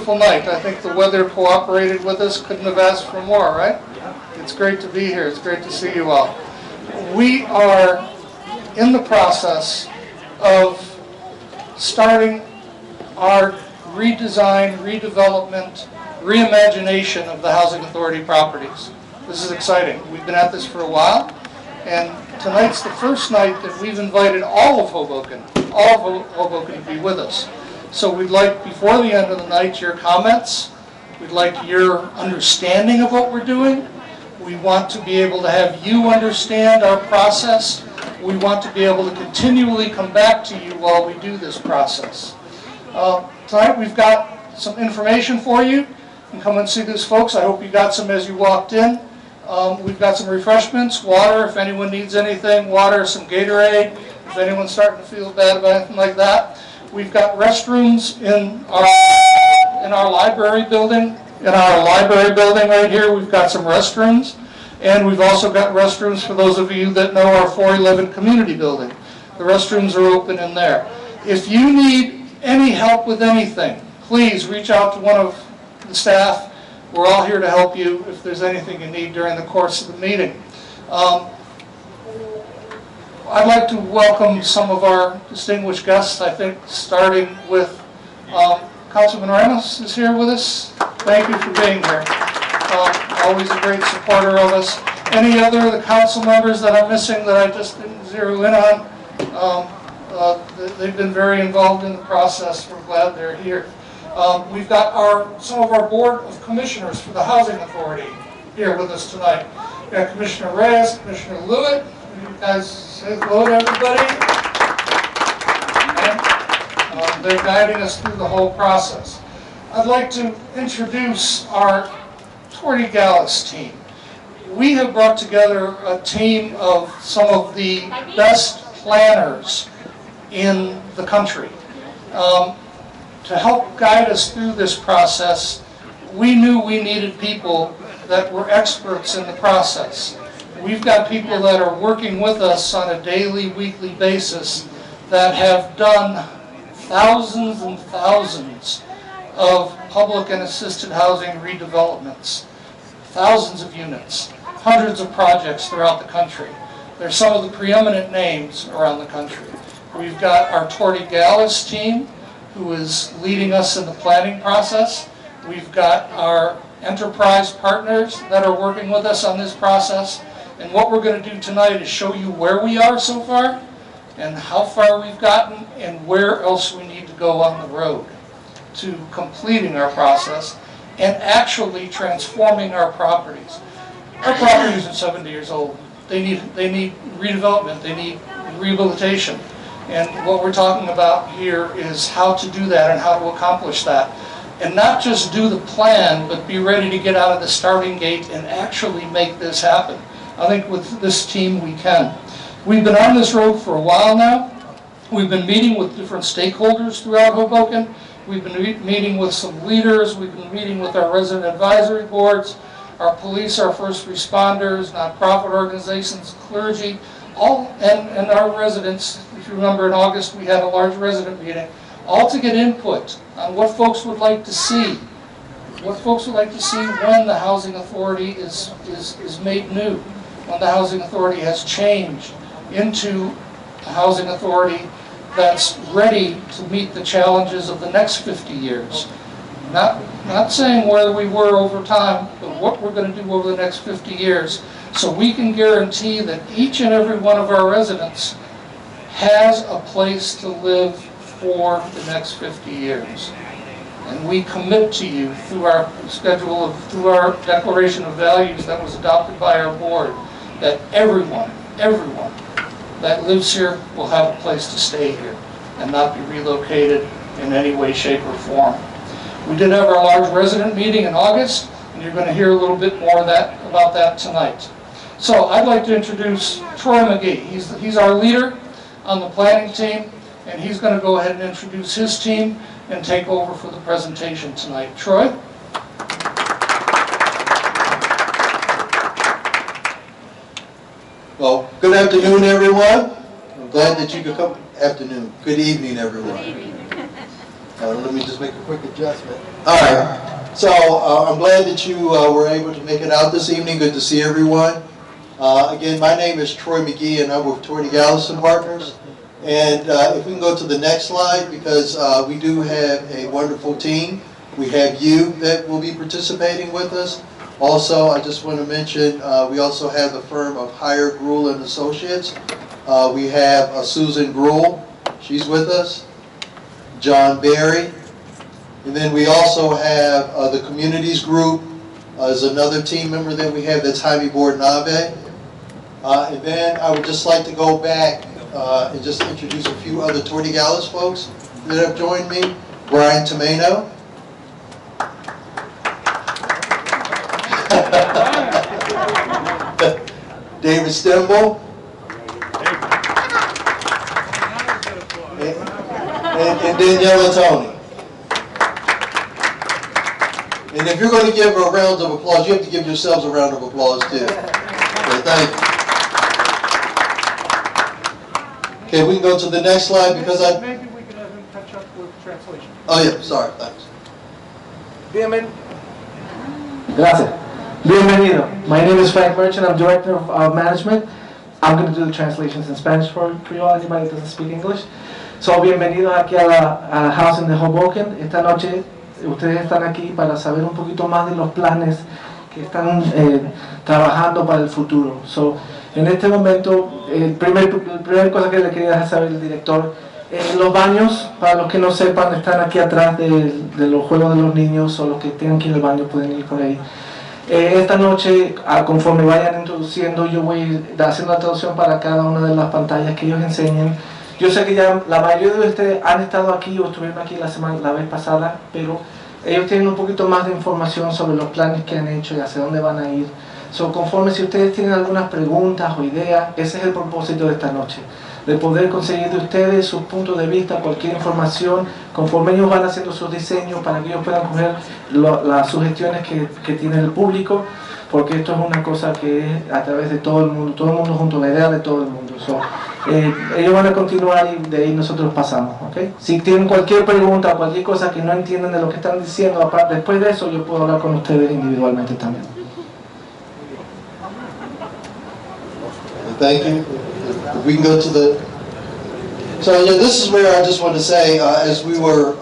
beautiful night. I think the weather cooperated with us. Couldn't have asked for more, right? It's great to be here. It's great to see you all. We are in the process of starting our redesign, redevelopment, reimagination of the Housing Authority properties. This is exciting. We've been at this for a while, and tonight's the first night that we've invited all of Hoboken to be with us. So we'd like, before the end of the night, your comments. We'd like your understanding of what we're doing. We want to be able to have you understand our process. We want to be able to continually come back to you while we do this process. Tonight we've got some information for you. You can come and see this, folks. I hope you got some as you walked in. We've got some refreshments, water if anyone needs anything, water, some Gatorade, if anyone's starting to feel bad about anything like that. We've got restrooms in our library building. In our library building right here, we've got some restrooms. And we've also got restrooms for those of you that know our 411 community building. The restrooms are open in there. If you need any help with anything, please reach out to one of the staff. We're all here to help you if there's anything you need during the course of the meeting. I'd like to welcome some of our distinguished guests, I think, starting with Councilman Ramos is here with us. Thank you for being here. Always a great supporter of us. Any other of the council members that I'm missing that I just didn't zero in on? They've been very involved in the process. We're glad they're here. We've got some of our Board of Commissioners for the Housing Authority here with us tonight. We've got Commissioner Reyes, Commissioner Lewitt. You guys say hello to everybody. And, they're guiding us through the whole process. I'd like to introduce our Torty Gallus team. We have brought together a team of some of the best planners in the country. To help guide us through this process, we knew we needed people that were experts in the process. We've got people that are working with us on a daily, weekly basis that have done thousands and thousands of public and assisted housing redevelopments, thousands of units, hundreds of projects throughout the country. They're some of the preeminent names around the country. We've got our Torty Gallus team, who is leading us in the planning process. We've got our enterprise partners that are working with us on this process. And what we're going to do tonight is show you where we are so far, and how far we've gotten, and where else we need to go on the road to completing our process and actually transforming our properties. Our properties are 70 years old. They need redevelopment. They need rehabilitation. And what we're talking about here is how to do that and how to accomplish that. And not just do the plan, but be ready to get out of the starting gate and actually make this happen. I think with this team we can. We've been on this road for a while now. We've been meeting with different stakeholders throughout Hoboken. We've been meeting with some leaders. We've been meeting with our resident advisory boards, our police, our first responders, nonprofit organizations, clergy, and our residents. If you remember, in August we had a large resident meeting, all to get input on what folks would like to see. What folks would like to see when the Housing Authority is made new, when the Housing Authority has changed into a Housing Authority that's ready to meet the challenges of the next 50 years. Not saying where we were over time, but what we're going to do over the next 50 years, so we can guarantee that each and every one of our residents has a place to live for the next 50 years. And we commit to you through our through our Declaration of Values that was adopted by our board, that everyone that lives here will have a place to stay here and not be relocated in any way, shape, or form. We did have our large resident meeting in August, and you're going to hear a little bit more about that tonight. So I'd like to introduce Troy Mcgee. He's our leader on the planning team, and he's going to go ahead and introduce his team and take over for the presentation tonight. Troy? Well, good afternoon, everyone. I'm glad that you could come. Afternoon. Good evening, everyone. Good evening. Let me just make a quick adjustment. All right. So I'm glad that you were able to make it out this evening. Good to see everyone. Again, my name is Troy Mcgee, and I'm with Torrey Gallison Partners. And if we can go to the next slide, because we do have a wonderful team. We have you that will be participating with us. Also, I just want to mention, we also have the firm of Hire, Gruhl and Associates. We have Susan Gruhl, she's with us. John Berry. And then we also have the Communities Group as another team member that we have, that's Jaime Bornabe. And then I would just like to go back and just introduce a few other Torrey Gallus folks that have joined me. Brian Tomeno. David Stemble. And Daniela Tony. And if you're going to give a round of applause, you have to give yourselves a round of applause too. Okay, thank you. Okay, we can go to the next slide because Maybe we can have him catch up with translation. Oh yeah, sorry, thanks. Gracias. Bienvenido. My name is Frank Merchant. I'm Director of Management. I'm going to do the translations in Spanish for you all, anybody that doesn't speak English. So, bienvenidos aquí a la Housing de Hoboken. Esta noche ustedes están aquí para saber un poquito más de los planes que están trabajando para el futuro. So, en este momento, la primera cosa que le quería dejar saber el director, los baños, para los que no sepan, están aquí atrás de los juegos de los niños, o los que tengan que ir al baño pueden ir por ahí. Esta noche, conforme vayan introduciendo, yo voy a ir haciendo la traducción para cada una de las pantallas que ellos enseñen. Yo sé que ya la mayoría de ustedes han estado aquí o estuvieron aquí la vez pasada, pero ellos tienen un poquito más de información sobre los planes que han hecho y hacia dónde van a ir. Conforme si ustedes tienen algunas preguntas o ideas, ese es el propósito de esta noche, de poder conseguir de ustedes sus puntos de vista, cualquier información, conforme ellos van haciendo sus diseños para que ellos puedan coger las sugestiones que tiene el público, porque esto es una cosa que es a través de todo el mundo junto a la idea de todo el mundo. Ellos van a continuar y de ahí nosotros pasamos, ¿okay? Si tienen cualquier pregunta o cualquier cosa que no entienden de lo que están diciendo, aparte, después de eso yo puedo hablar con ustedes individualmente también. Thank you. We can go to the... So yeah, this is where I just want to say, as we were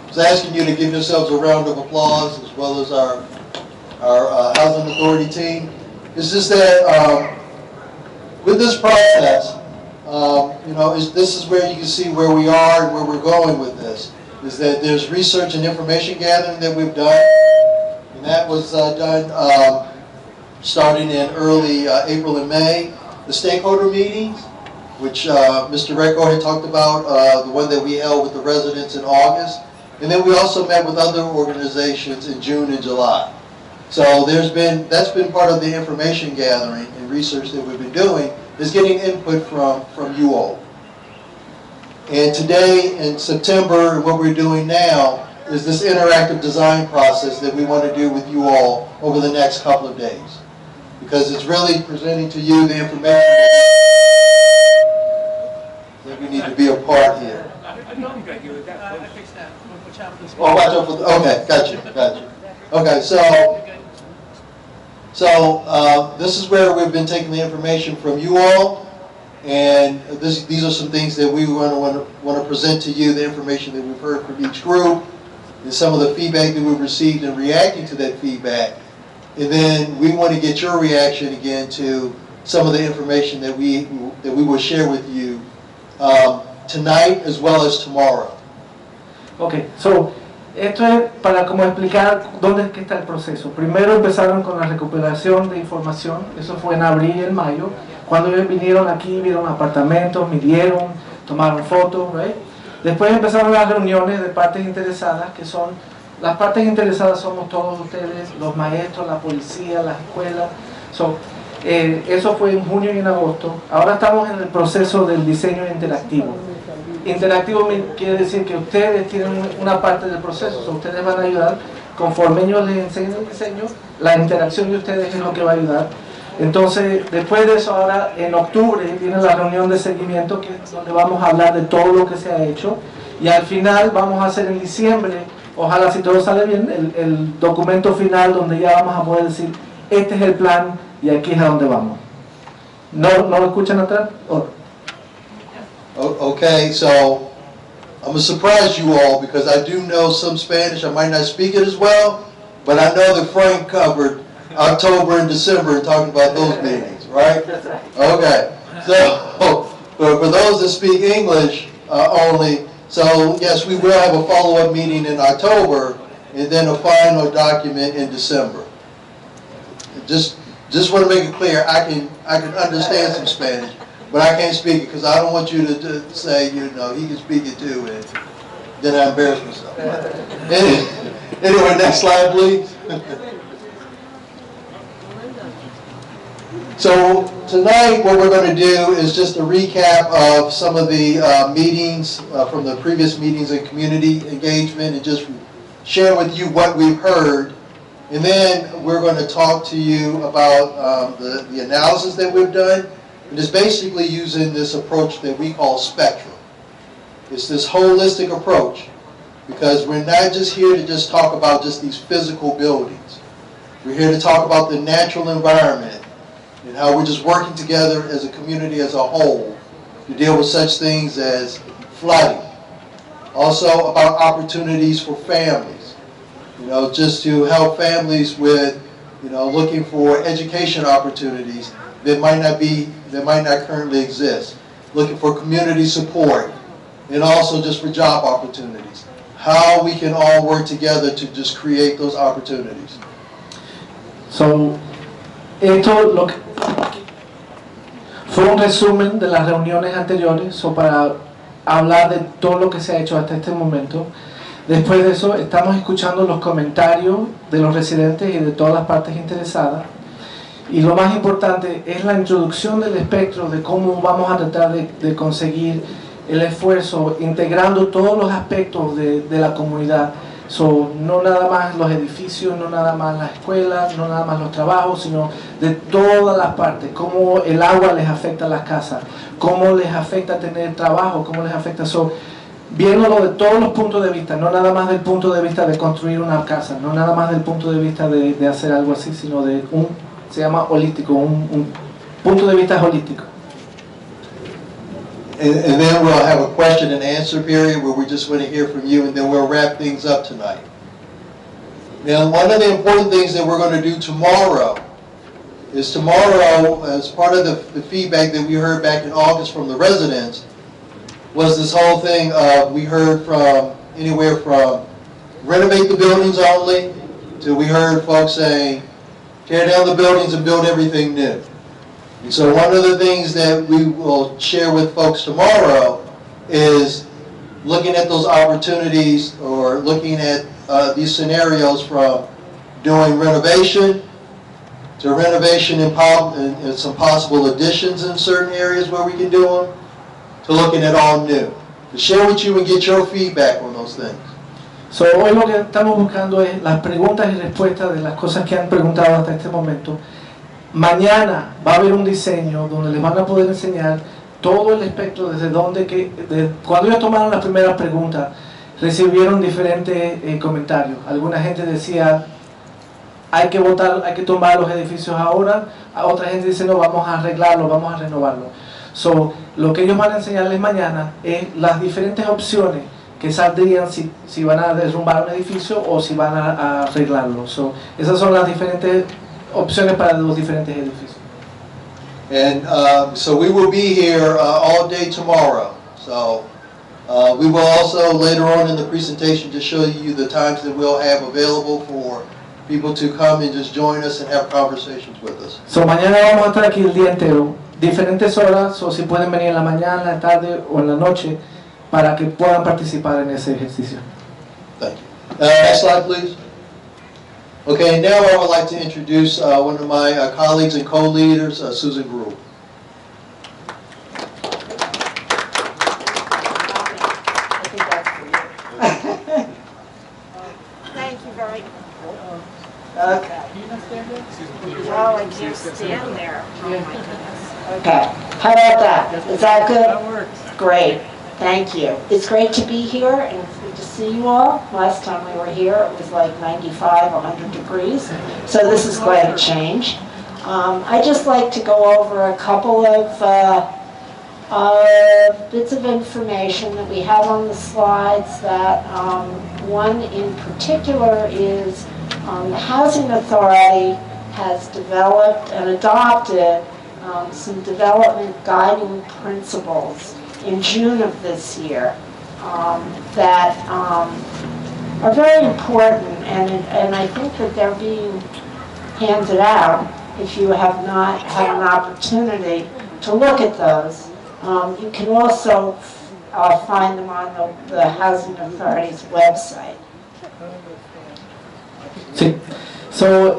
was asking you to give yourselves a round of applause, as well as our Housing Authority team, is just that with this process, this is where you can see where we are and where we're going with this, is that there's research and information gathering that we've done, and that was done starting in early April and May. The stakeholder meetings, which Mr. Recko had talked about, the one that we held with the residents in August. And then we also met with other organizations in June and July. So that's been part of the information gathering and research that we've been doing, is getting input from you all. And today in September, what we're doing now is this interactive design process that we want to do with you all over the next couple of days. Because it's really presenting to you the information that we need to be a part here. Oh, watch out for okay, gotcha. Okay, so this is where we've been taking the information from you all, and these are some things that we want to present to you, the information that we've heard from each group, and some of the feedback that we've received and reacting to that feedback. And then we want to get your reaction again to some of the information that we will share with you tonight as well as tomorrow. Okay, so esto es para como explicar dónde es que está el proceso. Primero empezaron con la recuperación de información, eso fue en abril y en mayo, cuando ellos vinieron aquí, vieron apartamentos, midieron, tomaron fotos, right? Después empezaron las reuniones de partes interesadas, que son, las partes interesadas somos todos ustedes, los maestros, la policía, las escuelas. Eso fue en junio y en agosto. Ahora estamos en el proceso del diseño interactivo. Interactivo quiere decir que ustedes tienen una parte del proceso, ustedes van a ayudar, conforme ellos les enseñen el diseño, la interacción de ustedes es lo que va a ayudar. Entonces, después de eso, ahora en octubre viene la reunión de seguimiento, que es donde vamos a hablar de todo lo que se ha hecho, y al final vamos a hacer en diciembre, ojalá si todo sale bien, el documento final donde ya vamos a poder decir, este es el plan y aquí es a donde vamos. ¿No lo escuchan atrás? Okay, so I'm going to surprise you all because I do know some Spanish. I might not speak it as well, but I know that Frank covered October and December and talking about those meetings, right? Okay, so for those that speak English only, so yes, we will have a follow-up meeting in October and then a final document in December. Just want to make it clear, I can understand some Spanish, but I can't speak it because I don't want you to say, you know, he can speak it too, and then I embarrass myself. Anyway, next slide, please. So tonight, what we're going to do is just a recap of some of the meetings from the previous meetings in community engagement and just share with you what we've heard. And then we're going to talk to you about the analysis that we've done. And it's basically using this approach that we call spectrum. It's this holistic approach because we're not just here to just talk about just these physical buildings. We're here to talk about the natural environment and how we're just working together as a community as a whole to deal with such things as flooding. Also about opportunities for families, you know, just to help families with, you know, looking for education opportunities that might not currently exist. Looking for community support and also just for job opportunities. How we can all work together to just create those opportunities. So, esto fue un resumen de las reuniones anteriores para hablar de todo lo que se ha hecho hasta este momento. Después de eso, estamos escuchando los comentarios de los residentes y de todas las partes interesadas. Y lo más importante es la introducción del espectro de cómo vamos a tratar de conseguir el esfuerzo, integrando todos los aspectos de la comunidad. No nada más los edificios, no nada más las escuelas, no nada más los trabajos, sino de todas las partes, cómo el agua les afecta a las casas, cómo les afecta tener trabajo, cómo les afecta viéndolo de todos los puntos de vista, no nada más del punto de vista de construir una casa, no nada más del punto de vista de hacer algo así, sino de se llama holístico, un punto de vista holístico. And then we'll have a question and answer period where we just want to hear from you, and then we'll wrap things up tonight. Now, one of the important things that we're going to do tomorrow is as part of the feedback that we heard back in August from the residents, was this whole thing we heard from anywhere from renovate the buildings only to we heard folks saying tear down the buildings and build everything new. And so one of the things that we will share with folks tomorrow is looking at those opportunities or looking at these scenarios from doing renovation to renovation and some possible additions in certain areas where we can do them, to looking at all new. To share with you and get your feedback on those things. Hoy lo que estamos buscando es las preguntas y respuestas de las cosas que han preguntado hasta este momento. Mañana va a haber un diseño donde les van a poder enseñar todo el espectro desde cuando ellos tomaron las primeras preguntas, recibieron diferentes comentarios. Alguna gente decía hay que tomar los edificios ahora, a otra gente dice no, vamos a arreglarlo, vamos a renovarlo. Lo que ellos van a enseñarles mañana es las diferentes opciones que saldrían si van a derrumbar un edificio o si van a arreglarlo. Esas son las diferentes opciones para los diferentes edificios. And so we will be here all day tomorrow. So we will also later on in the presentation just show you the times that we'll have available for people to come and just join us and have conversations with us. Mañana vamos a estar aquí el día entero, diferentes horas, o si pueden venir en la mañana, en la tarde o en la noche para que puedan participar en ese ejercicio. Thank you. Next slide, please. Okay, now I would like to introduce one of my colleagues and co-leaders, Susan Gruhl. Thank you very much. Okay. Oh, I can't stand there. Oh my goodness. Okay. How about that? Is that good? That works. Great. Thank you. It's great to be here and it's good to see you all. Last time we were here, it was like 95, 100 degrees. So this is quite a change. I'd just like to go over a couple of bits of information that we have on the slides. That one in particular is the Housing Authority has developed and adopted some development guiding principles in June of this year that are very important, and I think that they're being handed out. If you have not had an opportunity to look at those, you can also find them on the Housing Authority's website. Sí. So,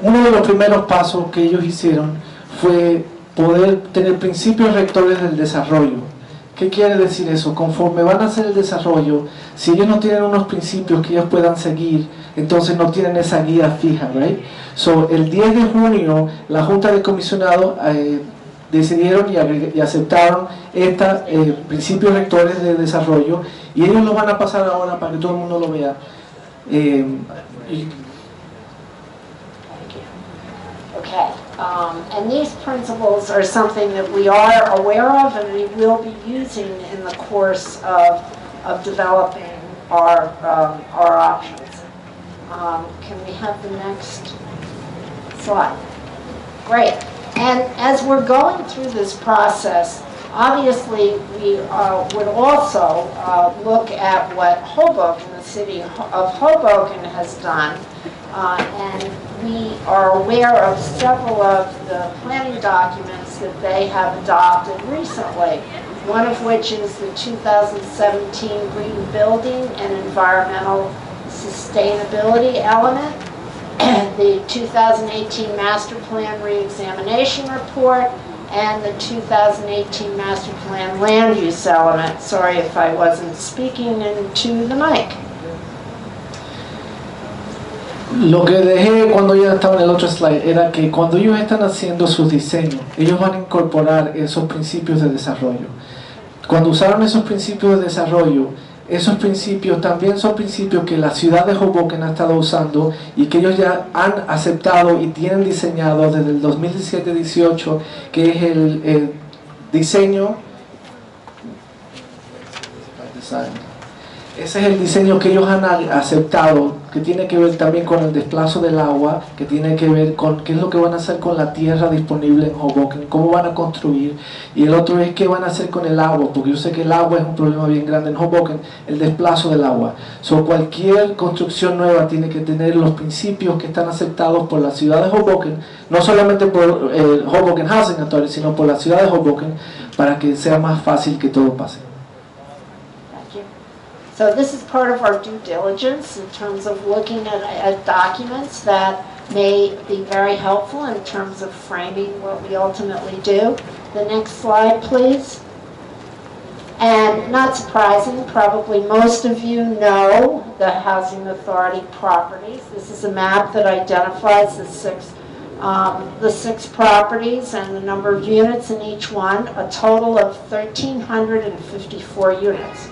uno de los primeros pasos que ellos hicieron fue poder tener principios rectores del desarrollo. ¿Qué quiere decir eso? Conforme van a hacer el desarrollo, si ellos no tienen unos principios que ellos puedan seguir, entonces no tienen esa guía fija, right? So, el 10 de junio, la Junta de Comisionados decidieron y aceptaron estos principios rectores de desarrollo, y ellos lo van a pasar ahora para que todo el mundo lo vea. Okay, and these principles are something that we are aware of and we will be using in the course of developing our options. Can we have the next slide? Great. And as we're going through this process, obviously we would also look at what Hoboken, the city of Hoboken, has done. And we are aware of several of the planning documents that they have adopted recently, one of which is the 2017 Green Building and Environmental Sustainability Element, the 2018 Master Plan Reexamination Report, and the 2018 Master Plan Land Use Element. Sorry if I wasn't speaking into the mic. Lo que dejé cuando ya estaba en el otro slide era que cuando ellos están haciendo sus diseños, ellos van a incorporar esos principios de desarrollo. Cuando usaron esos principios de desarrollo, esos principios también son principios que la ciudad de Hoboken ha estado usando y que ellos ya han aceptado y tienen diseñado desde el 2017-18, que es el diseño. Ese es el diseño que ellos han aceptado, que tiene que ver también con el desplazo del agua, que tiene que ver con qué es lo que van a hacer con la tierra disponible en Hoboken, cómo van a construir, y el otro es qué van a hacer con el agua, porque yo sé que el agua es un problema bien grande en Hoboken, el desplazo del agua. Cualquier construcción nueva tiene que tener los principios que están aceptados por la ciudad de Hoboken, no solamente por Hoboken Housing Authority, sino por la ciudad de Hoboken, para que sea más fácil que todo pase. So this is part of our due diligence in terms of looking at documents that may be very helpful in terms of framing what we ultimately do. The next slide, please. And not surprising, probably most of you know the Housing Authority properties. This is a map that identifies the six properties and the number of units in each one, a total of 1,354 units.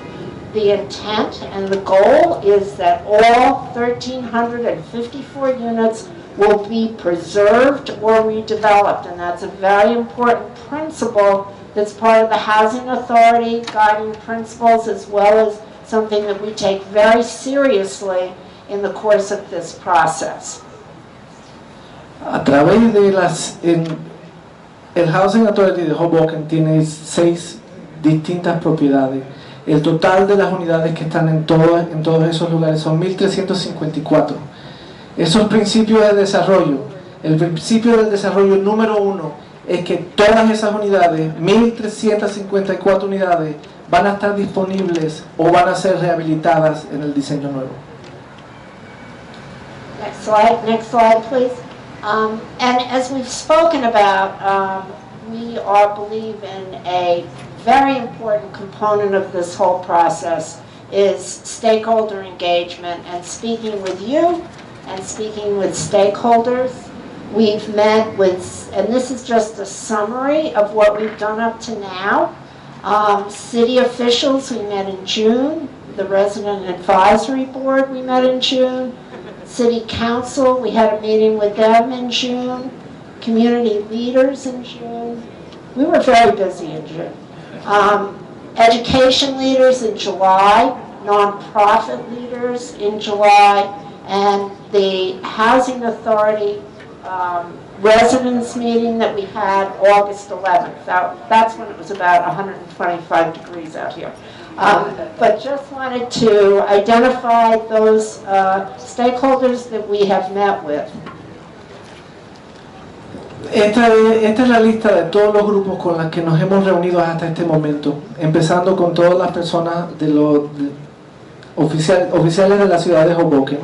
The intent and the goal is that all 1,354 units will be preserved or redeveloped, and that's a very important principle that's part of the Housing Authority guiding principles, as well as something that we take very seriously in the course of this process. A través de el Housing Authority de Hoboken tiene 6 distintas propiedades. El total de las unidades que están en todos esos lugares son 1.354. Esos principios de desarrollo, el principio del desarrollo número 1 es que todas esas unidades, 1.354 unidades, van a estar disponibles o van a ser rehabilitadas en el diseño nuevo. Next slide, please. And as we've spoken about, we all believe in a very important component of this whole process is stakeholder engagement and speaking with you and speaking with stakeholders. We've met with, and this is just a summary of what we've done up to now. City officials, we met in June. The Resident Advisory Board, we met in June. City Council, we had a meeting with them in June. Community leaders in June. We were very busy in June. Education leaders in July, nonprofit leaders in July, and the Housing Authority residents meeting that we had August 11th. That's when it was about 125 degrees out here. But just wanted to identify those stakeholders that we have met with. Esta es la lista de todos los grupos con los que nos hemos reunido hasta este momento, empezando con todas las personas de los oficiales de la ciudad de Hoboken,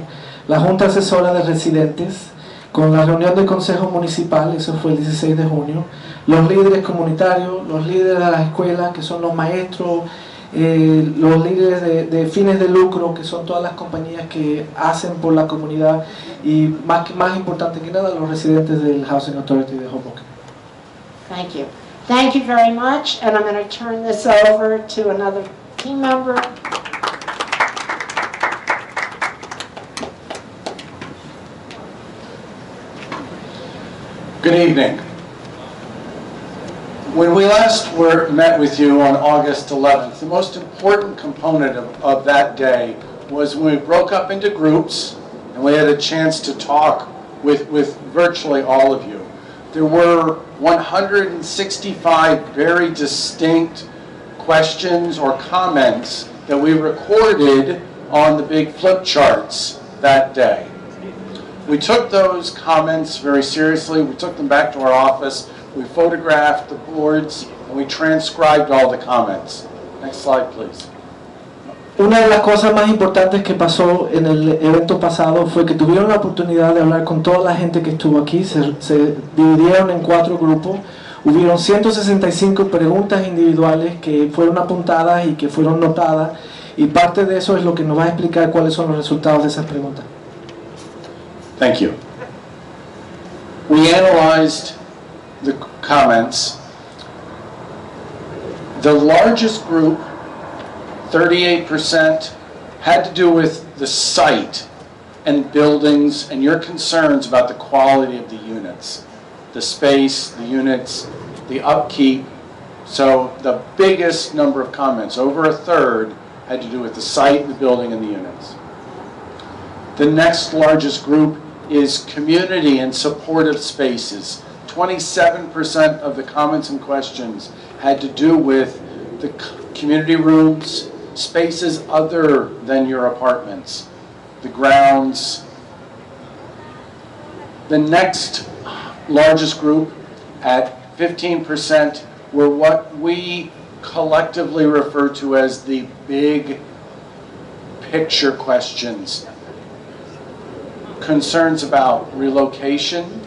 la Junta Asesora de Residentes, con la reunión del Consejo Municipal, eso fue el 16 de junio, los líderes comunitarios, los líderes de las escuelas, que son los maestros, los líderes de fines de lucro, que son todas las compañías que hacen por la comunidad, y más importante que nada, los residentes del Housing Authority de Hoboken. Thank you. Thank you very much, and I'm going to turn this over to another team member. Good evening. When we last met with you on August 11th, the most important component of that day was when we broke up into groups and we had a chance to talk with virtually all of you. There were 165 very distinct questions or comments that we recorded on the big flip charts that day. We took those comments very seriously. We took them back to our office. We photographed the boards and we transcribed all the comments. Next slide, please. Una de las cosas más importantes que pasó en el evento pasado fue que tuvieron la oportunidad de hablar con toda la gente que estuvo aquí. Se dividieron en 4 grupos. Hubieron 165 preguntas individuales que fueron apuntadas y que fueron notadas. Y parte de eso es lo que nos va a explicar cuáles son los resultados de esas preguntas. Thank you. We analyzed the comments. The largest group, 38%, had to do with the site and buildings and your concerns about the quality of the units, the space, the units, the upkeep. So the biggest number of comments, over a third, had to do with the site, the building, and the units. The next largest group is community and supportive spaces. 27% of the comments and questions had to do with the community rooms, spaces other than your apartments, the grounds. The next largest group at 15% were what we collectively refer to as the big picture questions. Concerns about relocation,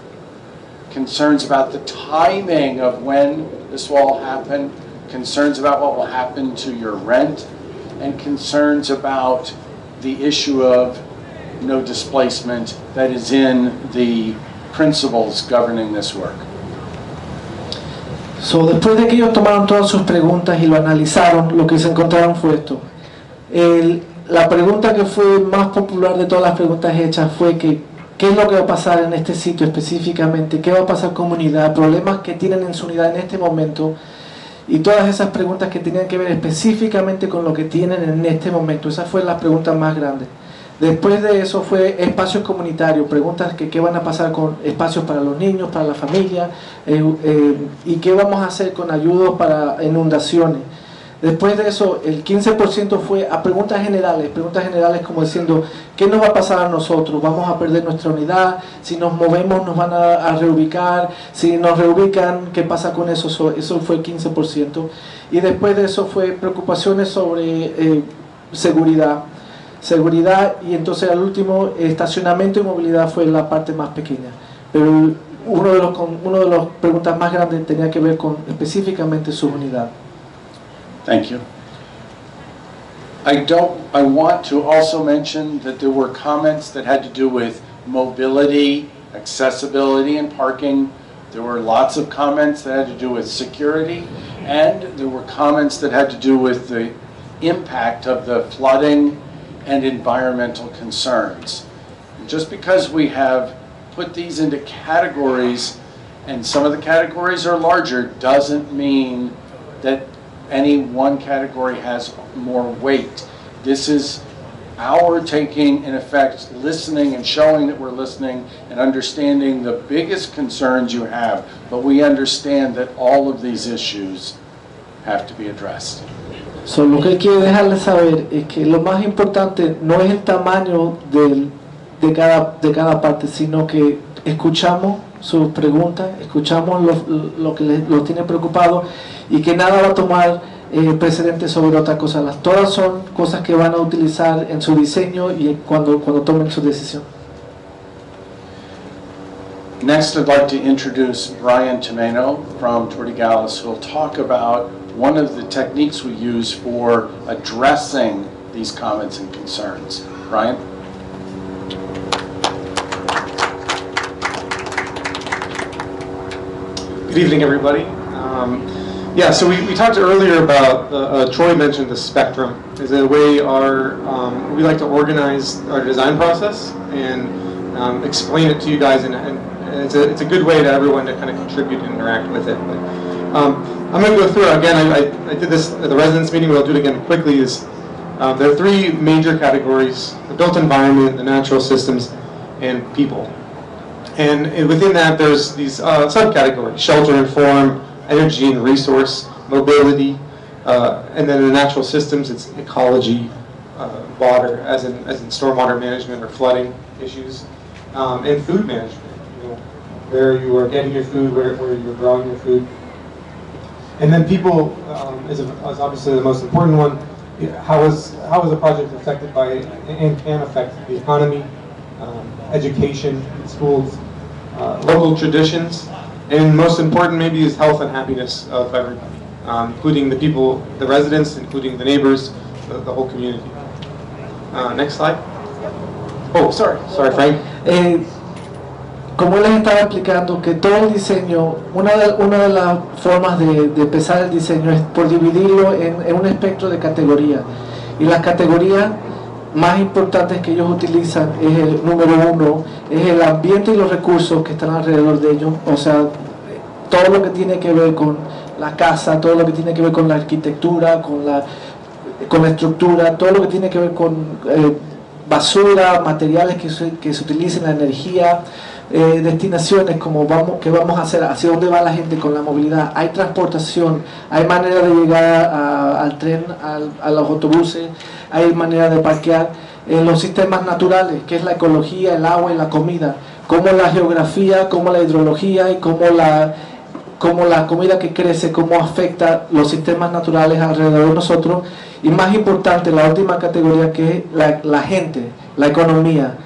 concerns about the timing of when this will all happen, concerns about what will happen to your rent, and concerns about the issue of no displacement that is in the principles governing this work. So, después de que ellos tomaron todas sus preguntas y lo analizaron, lo que se encontraron fue esto. La pregunta que fue más popular de todas las preguntas hechas fue que ¿qué es lo que va a pasar en este sitio específicamente? ¿Qué va a pasar comunidad? Problemas que tienen en su unidad en este momento. Y todas esas preguntas que tenían que ver específicamente con lo que tienen en este momento. Esa fue la pregunta más grande. Después de eso fue espacios comunitarios, preguntas que qué van a pasar con espacios para los niños, para la familia, y qué vamos a hacer con ayudas para inundaciones. Después de eso, el 15% fue a preguntas generales como diciendo, ¿qué nos va a pasar a nosotros? ¿Vamos a perder nuestra unidad? Si nos movemos, ¿nos van a reubicar? Si nos reubican, ¿qué pasa con eso? Eso fue el 15%. Y después de eso fue preocupaciones sobre seguridad, y entonces al último, estacionamiento y movilidad fue la parte más pequeña. Pero uno de las preguntas más grandes tenía que ver con específicamente su unidad. Thank you. I want to also mention that there were comments that had to do with mobility, accessibility, and parking. There were lots of comments that had to do with security, and there were comments that had to do with the impact of the flooding and environmental concerns. And just because we have put these into categories, and some of the categories are larger, doesn't mean that any one category has more weight. This is our taking, in effect, listening and showing that we're listening and understanding the biggest concerns you have, but we understand that all of these issues have to be addressed. So, lo que él quiere dejarles saber es que lo más importante no es el tamaño de cada parte, sino que escuchamos sus preguntas, escuchamos lo que los tiene preocupados y que nada va a tomar precedente sobre otra cosa. Todas son cosas que van a utilizar en su diseño y cuando tomen su decisión. Next, I'd like to introduce Brian Tomeno from Tortigalis, who will talk about one of the techniques we use for addressing these comments and concerns. Brian? Good evening, everybody. So we talked earlier about, Troy mentioned the spectrum as a way we like to organize our design process and explain it to you guys, and it's a good way to everyone to kind of contribute and interact with it. But, I'm going to go through it again. I did this at the residence meeting, but I'll do it again quickly. There are three major categories: the built environment, the natural systems, and people. And within that, there's these subcategories: shelter and form, energy and resource, mobility, and then the natural systems, it's ecology, water, as in stormwater management or flooding issues, and food management. Where you are getting your food, where you're growing your food. And then people is obviously the most important one. How is a project affected by and can affect the economy, education, schools, local traditions, and most important maybe is health and happiness of everybody, including the people, the residents, including the neighbors, the whole community. Next slide. Oh, sorry, Frank. Como les estaba explicando, que todo el diseño, una de las formas de empezar el diseño es por dividirlo en un espectro de categorías. Y las categorías más importantes que ellos utilizan es el número uno, es el ambiente y los recursos que están alrededor de ellos. O sea, todo lo que tiene que ver con la casa, todo lo que tiene que ver con la arquitectura, con la estructura, todo lo que tiene que ver con basura, materiales que se utilicen, la energía, destinaciones como qué vamos a hacer, hacia dónde va la gente con la movilidad, hay transportación, hay manera de llegar al tren, a los autobuses, hay manera de parquear, los sistemas naturales, que es la ecología, el agua y la comida, como la geografía, como la hidrología y como la comida que crece, cómo afecta los sistemas naturales alrededor de nosotros, y más importante, la última categoría, que es la gente, la economía.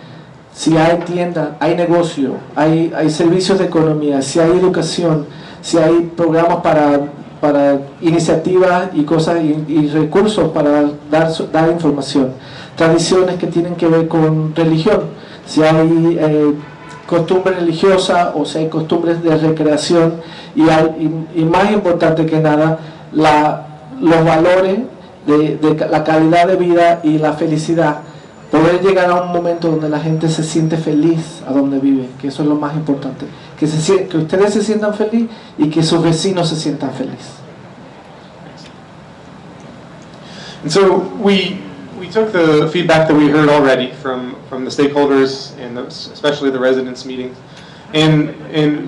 Si hay tiendas, hay negocio, hay servicios de economía, si hay educación, si hay programas para iniciativas y cosas y recursos para dar información, tradiciones que tienen que ver con religión, si hay costumbres religiosas o si hay costumbres de recreación y más importante que nada, los valores de la calidad de vida y la felicidad. Poder llegar a un momento donde la gente se siente feliz a donde vive, que eso es lo más importante, que ustedes se sientan feliz y que sus vecinos se sientan felices. And so we took the feedback that we heard already from the stakeholders and especially the residents meetings, and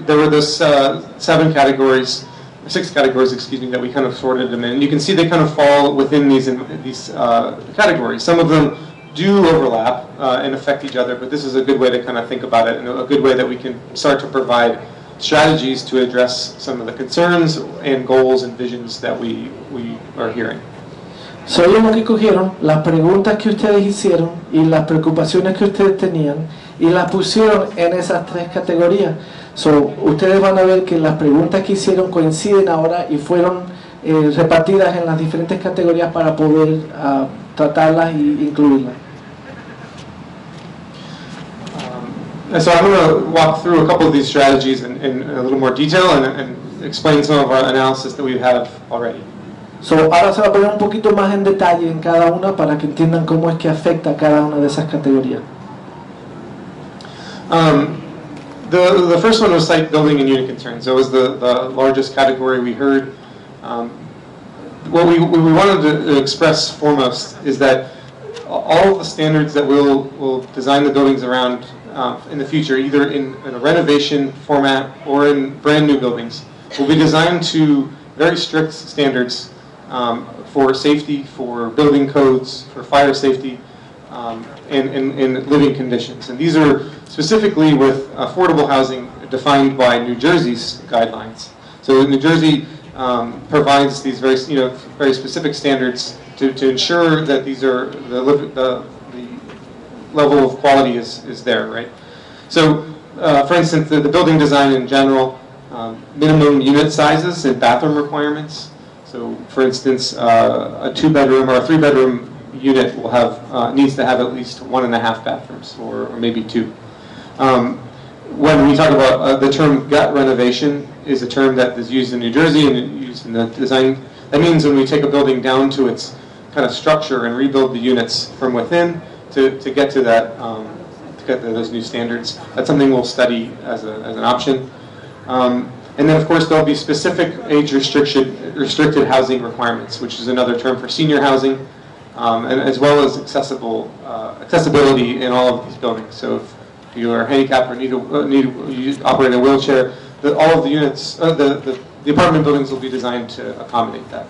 there were those 6 categories, that we kind of sorted them in. And you can see they kind of fall within these categories. Some of them do overlap and affect each other, but this is a good way to kind of think about it, and a good way that we can start to provide strategies to address some of the concerns and goals and visions that we are hearing. So, ellos lo que cogieron, las preguntas que ustedes hicieron y las preocupaciones que ustedes tenían y las pusieron en esas 3 categorías. So, ustedes van a ver que las preguntas que hicieron coinciden ahora y fueron repartidas en las diferentes categorías para poder And so I'm going to walk through a couple of these strategies in a little more detail and explain some of our analysis that we have already. So, ahora se va a poner un poquito más en detalle en cada una para que entiendan cómo es que afecta a cada una de esas categorías. The first one was site building and unit concerns. That was the largest category we heard. What we wanted to express foremost is that all of the standards that we'll design the buildings around in the future, either in a renovation format or in brand new buildings, will be designed to very strict standards for safety, for building codes, for fire safety, and living conditions. And these are specifically with affordable housing defined by New Jersey's guidelines. So New Jersey provides these very specific standards to ensure that these are the level of quality is there, right? So, for instance, the building design in general, minimum unit sizes and bathroom requirements. So, for instance, a 2-bedroom or a 3-bedroom unit will have needs to have at least 1.5 bathrooms, or maybe 2. When we talk about the term gut renovation, is a term that is used in New Jersey and used in the design. That means when we take a building down to its kind of structure and rebuild the units from within to get to that, to get to those new standards. That's something we'll study as an option. And then, of course, there'll be specific age restricted housing requirements, which is another term for senior housing, and as well as accessibility in all of these buildings. So if you are handicapped or you operate in a wheelchair, all of the units, the apartment buildings will be designed to accommodate that.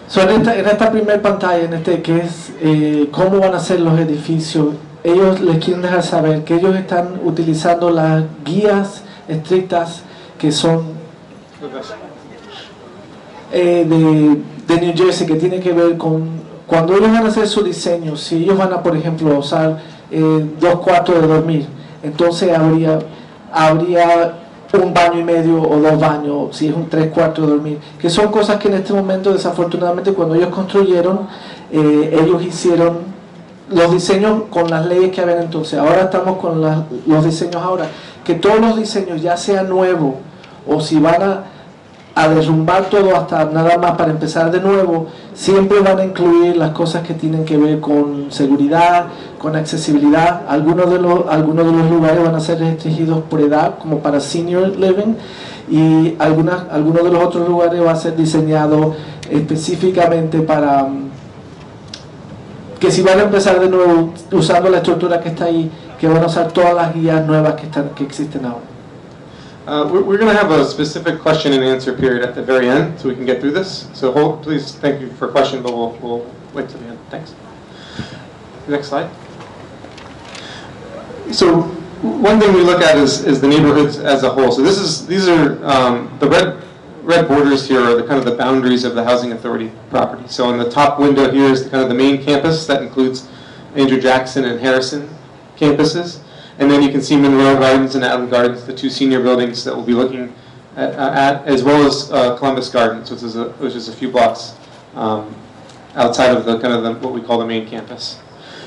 So, en esta primera pantalla, que es cómo van a ser los edificios, ellos les quieren dejar saber que ellos están utilizando las guías estrictas que son de New Jersey, que tiene que ver con cuando ellos van a hacer su diseño. Si ellos van a, por ejemplo, usar 2 cuartos de dormir, entonces habría un baño y medio o 2 baños, si es un 3 cuartos de dormir, que son cosas que en este momento, desafortunadamente, cuando ellos construyeron, ellos hicieron los diseños con las leyes que habían entonces. Ahora estamos con los diseños ahora, que todos los diseños, ya sea nuevo o si van a derrumbar todo hasta nada más para empezar de nuevo, siempre van a incluir las cosas que tienen que ver con seguridad, con accesibilidad. Algunos de los lugares van a ser restringidos por edad, como para senior living, y algunos de los otros lugares van a ser diseñados específicamente para que si van a empezar de nuevo usando la estructura que está ahí, que van a usar todas las guías nuevas que existen ahora. We're going to have a specific question and answer period at the very end, so we can get through this. So please, thank you for a question, but we'll wait till the end. Thanks. Next slide. So one thing we look at is the neighborhoods as a whole. So these are the red borders here are the kind of the boundaries of the housing authority property. So on the top window here is kind of the main campus that includes Andrew Jackson and Harrison campuses. And then you can see Monroe Gardens and Adler Gardens, the 2 senior buildings that we'll be looking at as well as Columbus Gardens, which is a few blocks outside of what we call the main campus.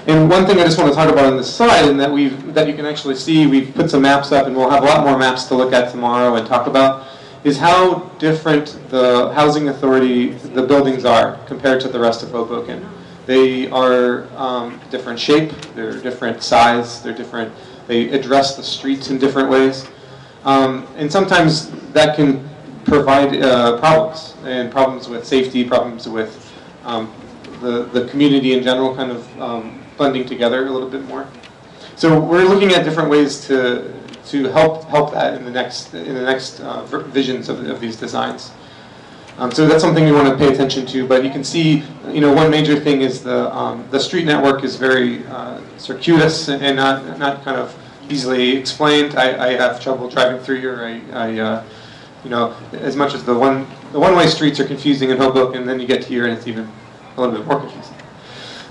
And one thing I just want to talk about on this slide, and that you can actually see, we've put some maps up, and we'll have a lot more maps to look at tomorrow and talk about, is how different the housing authority, the buildings are compared to the rest of Hoboken. They are different shape, they're different size, they address the streets in different ways. And sometimes that can provide problems with safety, problems with the community in general kind of blending together a little bit more. So we're looking at different ways to help that in the next visions of these designs. So that's something we want to pay attention to. But you can see, one major thing is the street network is very circuitous and not kind of easily explained. I have trouble driving through here. As much as the one-way streets are confusing in Hoboken, and then you get to here and it's even a little bit more confusing.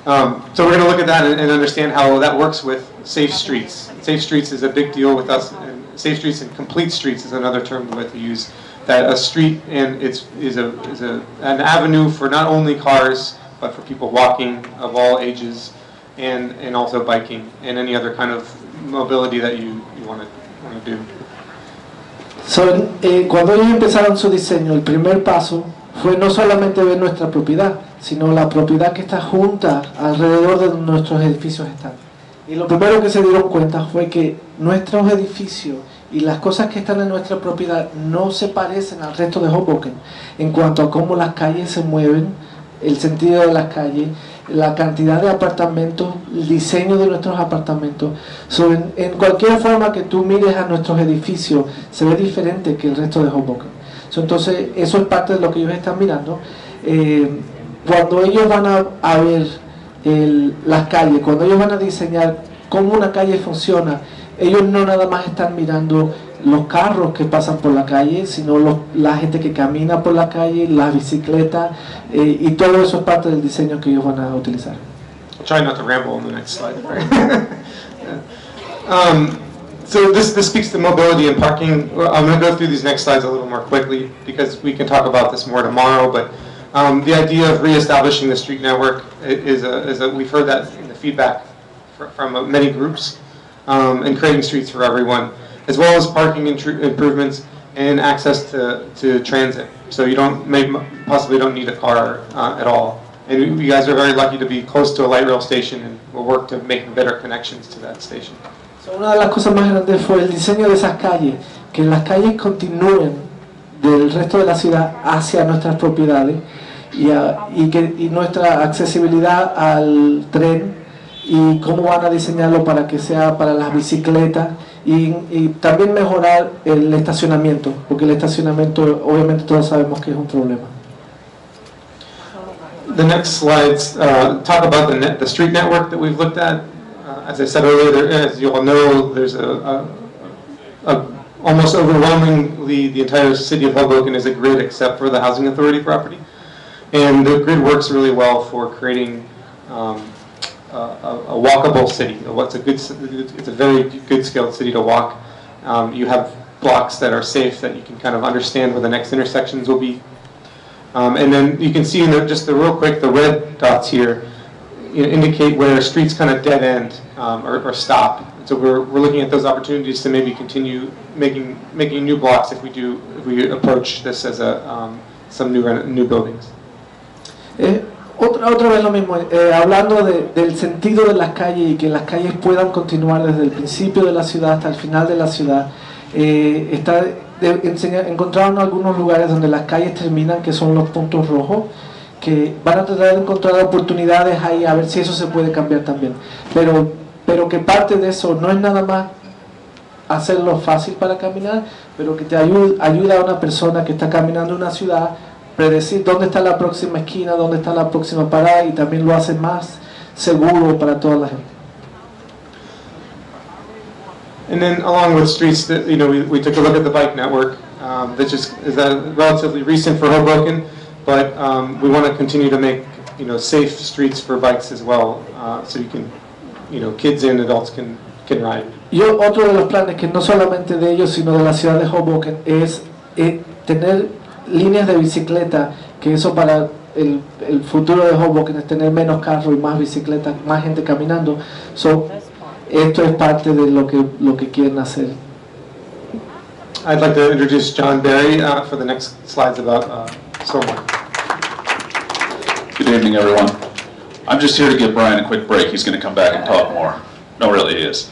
So we're going to look at that and understand how that works with safe streets. Safe streets is a big deal with us. And safe streets and complete streets is another term we like to use. That a street is an avenue for not only cars but for people walking of all ages and also biking and any other kind of mobility that you want to do. Cuando ellos empezaron su diseño, el primer paso fue no solamente ver nuestra propiedad, sino la propiedad que está junta alrededor de nuestros edificios están. Y lo primero que se dieron cuenta fue que nuestros edificios y las cosas que están en nuestra propiedad no se parecen al resto de Hoboken en cuanto a cómo las calles se mueven, el sentido de las calles, la cantidad de apartamentos, el diseño de nuestros apartamentos. En cualquier forma que tú mires a nuestros edificios, se ve diferente que el resto de Hoboken. Entonces, eso es parte de lo que ellos están mirando. Cuando ellos van a ver las calles, cuando ellos van a diseñar cómo una calle funciona, ellos no nada más están mirando los carros que pasan por la calle, sino la gente que camina por la calle, las bicicletas, y todo eso es parte del diseño que ellos van a utilizar. I'll try not to ramble on the next slide. So this speaks to mobility and parking. I'm going to go through these next slides a little more quickly because we can talk about this more tomorrow, but the idea of reestablishing the street network is we've heard that in the feedback from many groups, and creating streets for everyone, as well as parking improvements and access to transit. So you possibly don't need a car at all. And you guys are very lucky to be close to a light rail station, and we'll work to make better connections to that station. Una de las cosas más grandes fue el diseño de esas calles, que las calles continúen del resto de la ciudad hacia nuestras propiedades y nuestra accesibilidad al tren y cómo van a diseñarlo para que sea para las bicicletas y también mejorar el estacionamiento, porque el estacionamiento obviamente todos sabemos que es un problema. The next slides talk about the street network that we've looked at. As I said earlier, as you all know, there's almost overwhelmingly the entire city of Hoboken is a grid except for the Housing Authority property. And the grid works really well for creating a walkable city. It's a very good scaled city to walk. You have blocks that are safe that you can kind of understand where the next intersections will be. And then you can see in just the real quick, the red dots here indicate where streets kind of dead end or stop. So we're looking at those opportunities to maybe continue making new blocks if we approach this as some new buildings. Otra vez lo mismo, hablando del sentido de las calles y que las calles puedan continuar desde el principio de la ciudad hasta el final de la ciudad. Encontraron algunos lugares donde las calles terminan, que son los puntos rojos, que van a tratar de encontrar oportunidades ahí a ver si eso se puede cambiar también, pero que parte de eso no es nada más hacerlo fácil para caminar, pero que te ayuda a una persona que está caminando en una ciudad predecir dónde está la próxima esquina, dónde está la próxima parada, y también lo hace más seguro para toda la gente. And then along with streets, we took a look at the bike network, that is relatively recent for Hoboken. But we want to continue to make safe streets for bikes as well, so you can kids and adults can ride. Y otro de los planes que no solamente de ellos sino de la ciudad de Hoboken es tener líneas de bicicleta, que eso para el futuro de Hoboken es tener menos carros y más bicicletas, más gente caminando. Esto es parte de lo que quieren hacer. I'd like to introduce John Barry for the next slides about stormwater. Good evening, everyone. I'm just here to give Brian a quick break. He's going to come back and talk more. No, really, he is.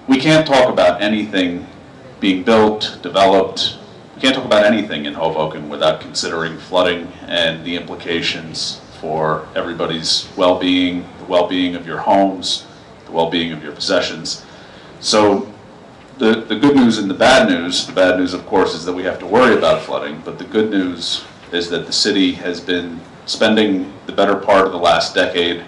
We can't talk about anything being built, developed. We can't talk about anything in Hoboken without considering flooding and the implications for everybody's well-being, the well-being of your homes, the well-being of your possessions. So the good news and the bad news, of course, is that we have to worry about flooding, but the good news is that the city has been spending the better part of the last decade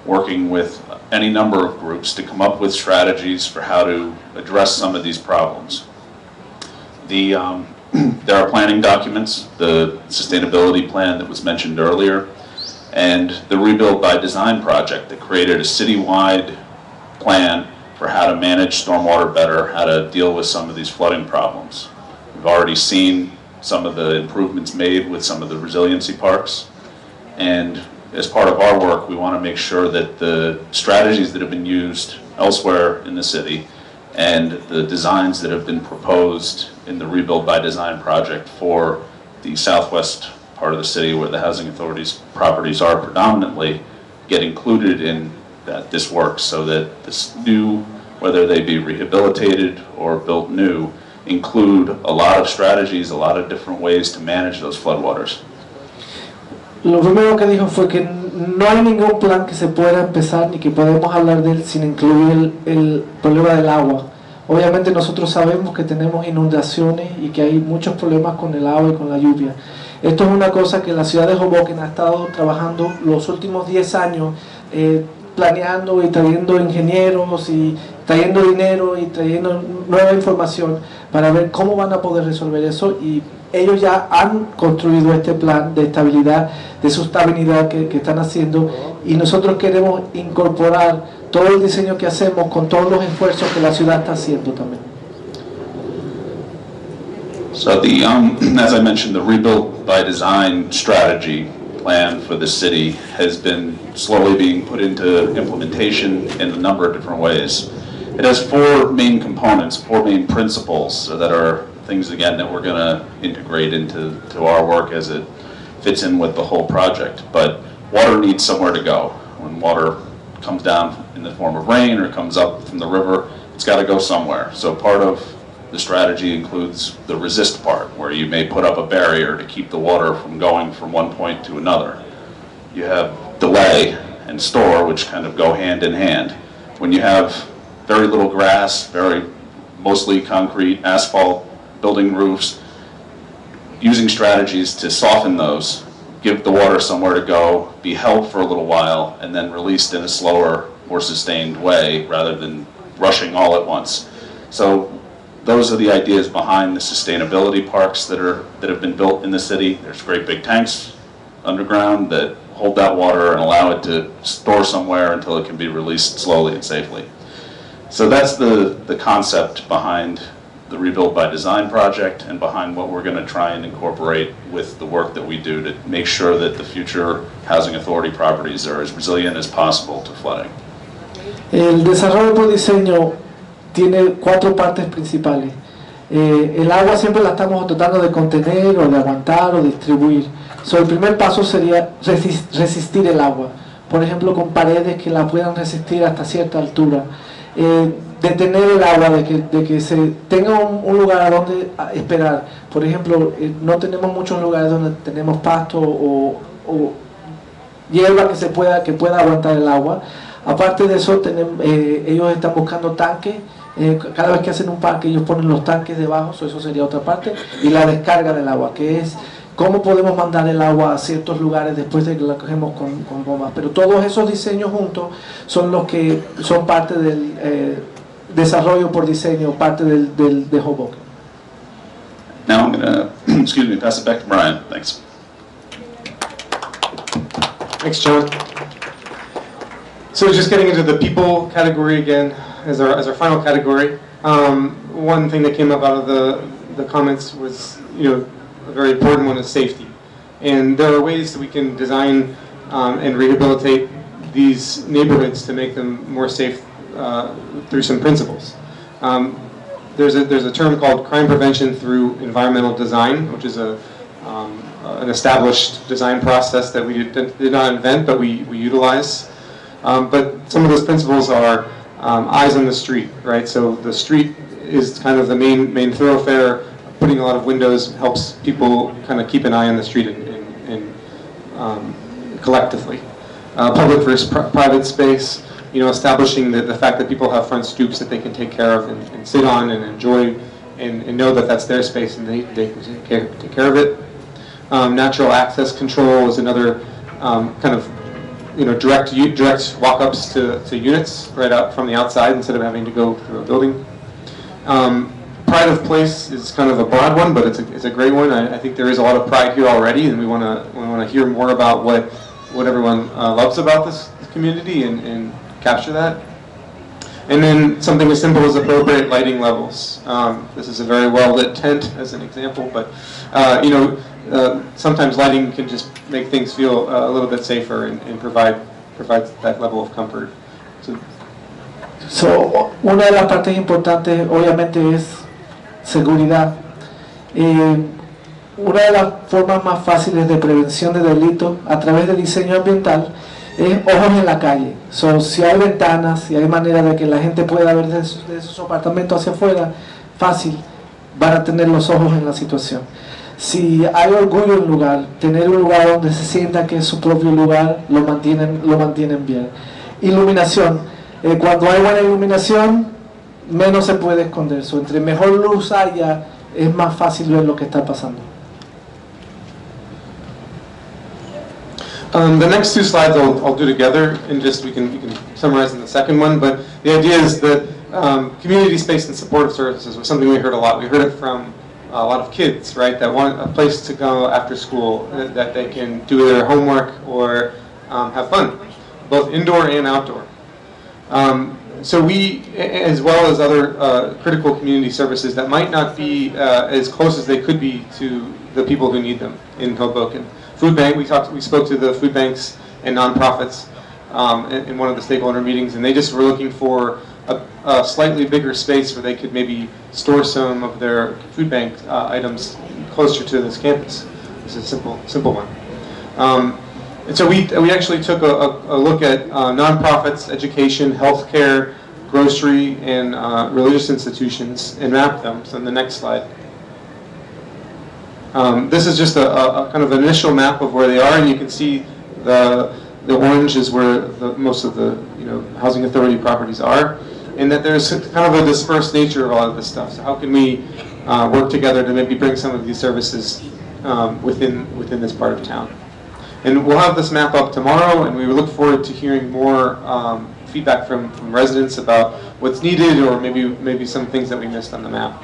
working with any number of groups to come up with strategies for how to address some of these problems. There are planning documents, the sustainability plan that was mentioned earlier, and the Rebuild by Design project that created a citywide plan for how to manage stormwater better, how to deal with some of these flooding problems. We've already seen some of the improvements made with some of the resiliency parks, and as part of our work we want to make sure that the strategies that have been used elsewhere in the city, and the designs that have been proposed in the Rebuild by Design project for the southwest part of the city where the housing authority's properties are predominantly get included in this work, so that this new, whether they be rehabilitated or built new, include a lot of strategies, a lot of different ways to manage those floodwaters. Lo primero que dijo fue que no hay ningún plan que se pueda empezar ni que podemos hablar de él sin incluir el problema del agua. Obviamente nosotros sabemos que tenemos inundaciones y que hay muchos problemas con el agua y con la lluvia. Esto es una cosa que la ciudad de Hoboken ha estado trabajando los últimos 10 años, planeando y trayendo ingenieros y trayendo dinero y trayendo nueva información para ver cómo van a poder resolver eso, y ellos ya han construido este plan de estabilidad, de sustentabilidad que están haciendo, y nosotros queremos incorporar todo el diseño que hacemos con todos los esfuerzos que la ciudad está haciendo también. So as I mentioned, the Rebuild by Design strategy plan for the city has been slowly being put into implementation in a number of different ways. It has 4 main components, 4 main principles that are things, again, that we're going to integrate into our work as it fits in with the whole project. But water needs somewhere to go. When water comes down in the form of rain or comes up from the river, it's got to go somewhere. So part of the strategy includes the resist part, where you may put up a barrier to keep the water from going from one point to another. You have delay and store, which kind of go hand in hand. When you have very little grass, mostly concrete, asphalt, building roofs, using strategies to soften those, give the water somewhere to go, be held for a little while, and then released in a slower, more sustained way rather than rushing all at once. So those are the ideas behind the sustainability parks that have been built in the city. There's great big tanks underground that hold that water and allow it to store somewhere until it can be released slowly and safely. So that's the concept behind the Rebuild by Design project and behind what we're going to try and incorporate with the work that we do to make sure that the future housing authority properties are as resilient as possible to flooding. El desarrollo por diseño tiene 4 partes principales. El agua siempre la estamos tratando de contener o de aguantar o distribuir. El primer paso sería resistir el agua, por ejemplo con paredes que la puedan resistir hasta cierta altura. Detener el agua, de que se tenga un lugar a donde esperar. Por ejemplo, no tenemos muchos lugares donde tenemos pasto o hierba que pueda aguantar el agua. Aparte de eso, ellos están buscando tanques. Cada vez que hacen un parque, ellos ponen los tanques debajo, eso sería otra parte. Y la descarga del agua, que es cómo podemos mandar el agua a ciertos lugares después de que la cogemos con bombas. Pero todos esos diseños juntos son los que son parte del desarrollo por diseño, parte de Hoboken. Now I'm going to, pass it back to Brian. Thanks. Thanks, John. So just getting into the people category again as our final category. One thing that came up out of the comments was, a very important one is safety. And there are ways that we can design and rehabilitate these neighborhoods to make them more safe through some principles. There's a term called crime prevention through environmental design, which is an established design process that we did not invent, but we utilize. But some of those principles are eyes on the street, right? So the street is kind of the main thoroughfare. Putting a lot of windows helps people kind of keep an eye on the street and collectively. Public versus private space, establishing the fact that people have front stoops that they can take care of and sit on and enjoy and know that that's their space and they can take care of it. Natural access control is another kind of direct walk-ups to units right out from the outside instead of having to go through a building. Pride of place is kind of a broad one, but it's a great one. I think there is a lot of pride here already, and we want to hear more about what everyone loves about this community and capture that. And then something as simple as appropriate lighting levels. This is a very well-lit tent as an example, but sometimes lighting can just make things feel a little bit safer and provide that level of comfort. So Una de las partes importantes obviamente es seguridad. Una de las formas más fáciles de prevención de delitos a través de diseño ambiental es ojos en la calle. Si hay ventanas, si hay manera de que la gente pueda ver de sus apartamentos hacia afuera, fácil, van a tener los ojos en la situación. Si hay orgullo en el lugar, tener un lugar donde se sienta que es su propio lugar, lo mantienen bien. Iluminación. Cuando hay buena iluminación, menos se puede esconder. Entre mejor luz haya, es más fácil ver lo que está pasando. The next two slides I'll do together, and just we can summarize in the second one. But the idea is that community space and supportive services was something we heard a lot. We heard it from a lot of kids, right, that want a place to go after school, that they can do their homework or have fun, both indoor and outdoor. So we, as well as other critical community services that might not be as close as they could be to the people who need them in Hoboken. Food bank, we spoke to the food banks and nonprofits in one of the stakeholder meetings, and they just were looking for a slightly bigger space where they could maybe store some of their food bank items closer to this campus. It's a simple one. And so we actually took a look at nonprofits, education, healthcare, grocery, and religious institutions and mapped them. So in the next slide. This is just a kind of initial map of where they are, and you can see the orange is where most of the housing authority properties are, and that there's kind of a dispersed nature of all of this stuff. So how can we work together to maybe bring some of these services within this part of town? And we'll have this map up tomorrow, and we look forward to hearing more feedback from residents about what's needed, or maybe some things that we missed on the map.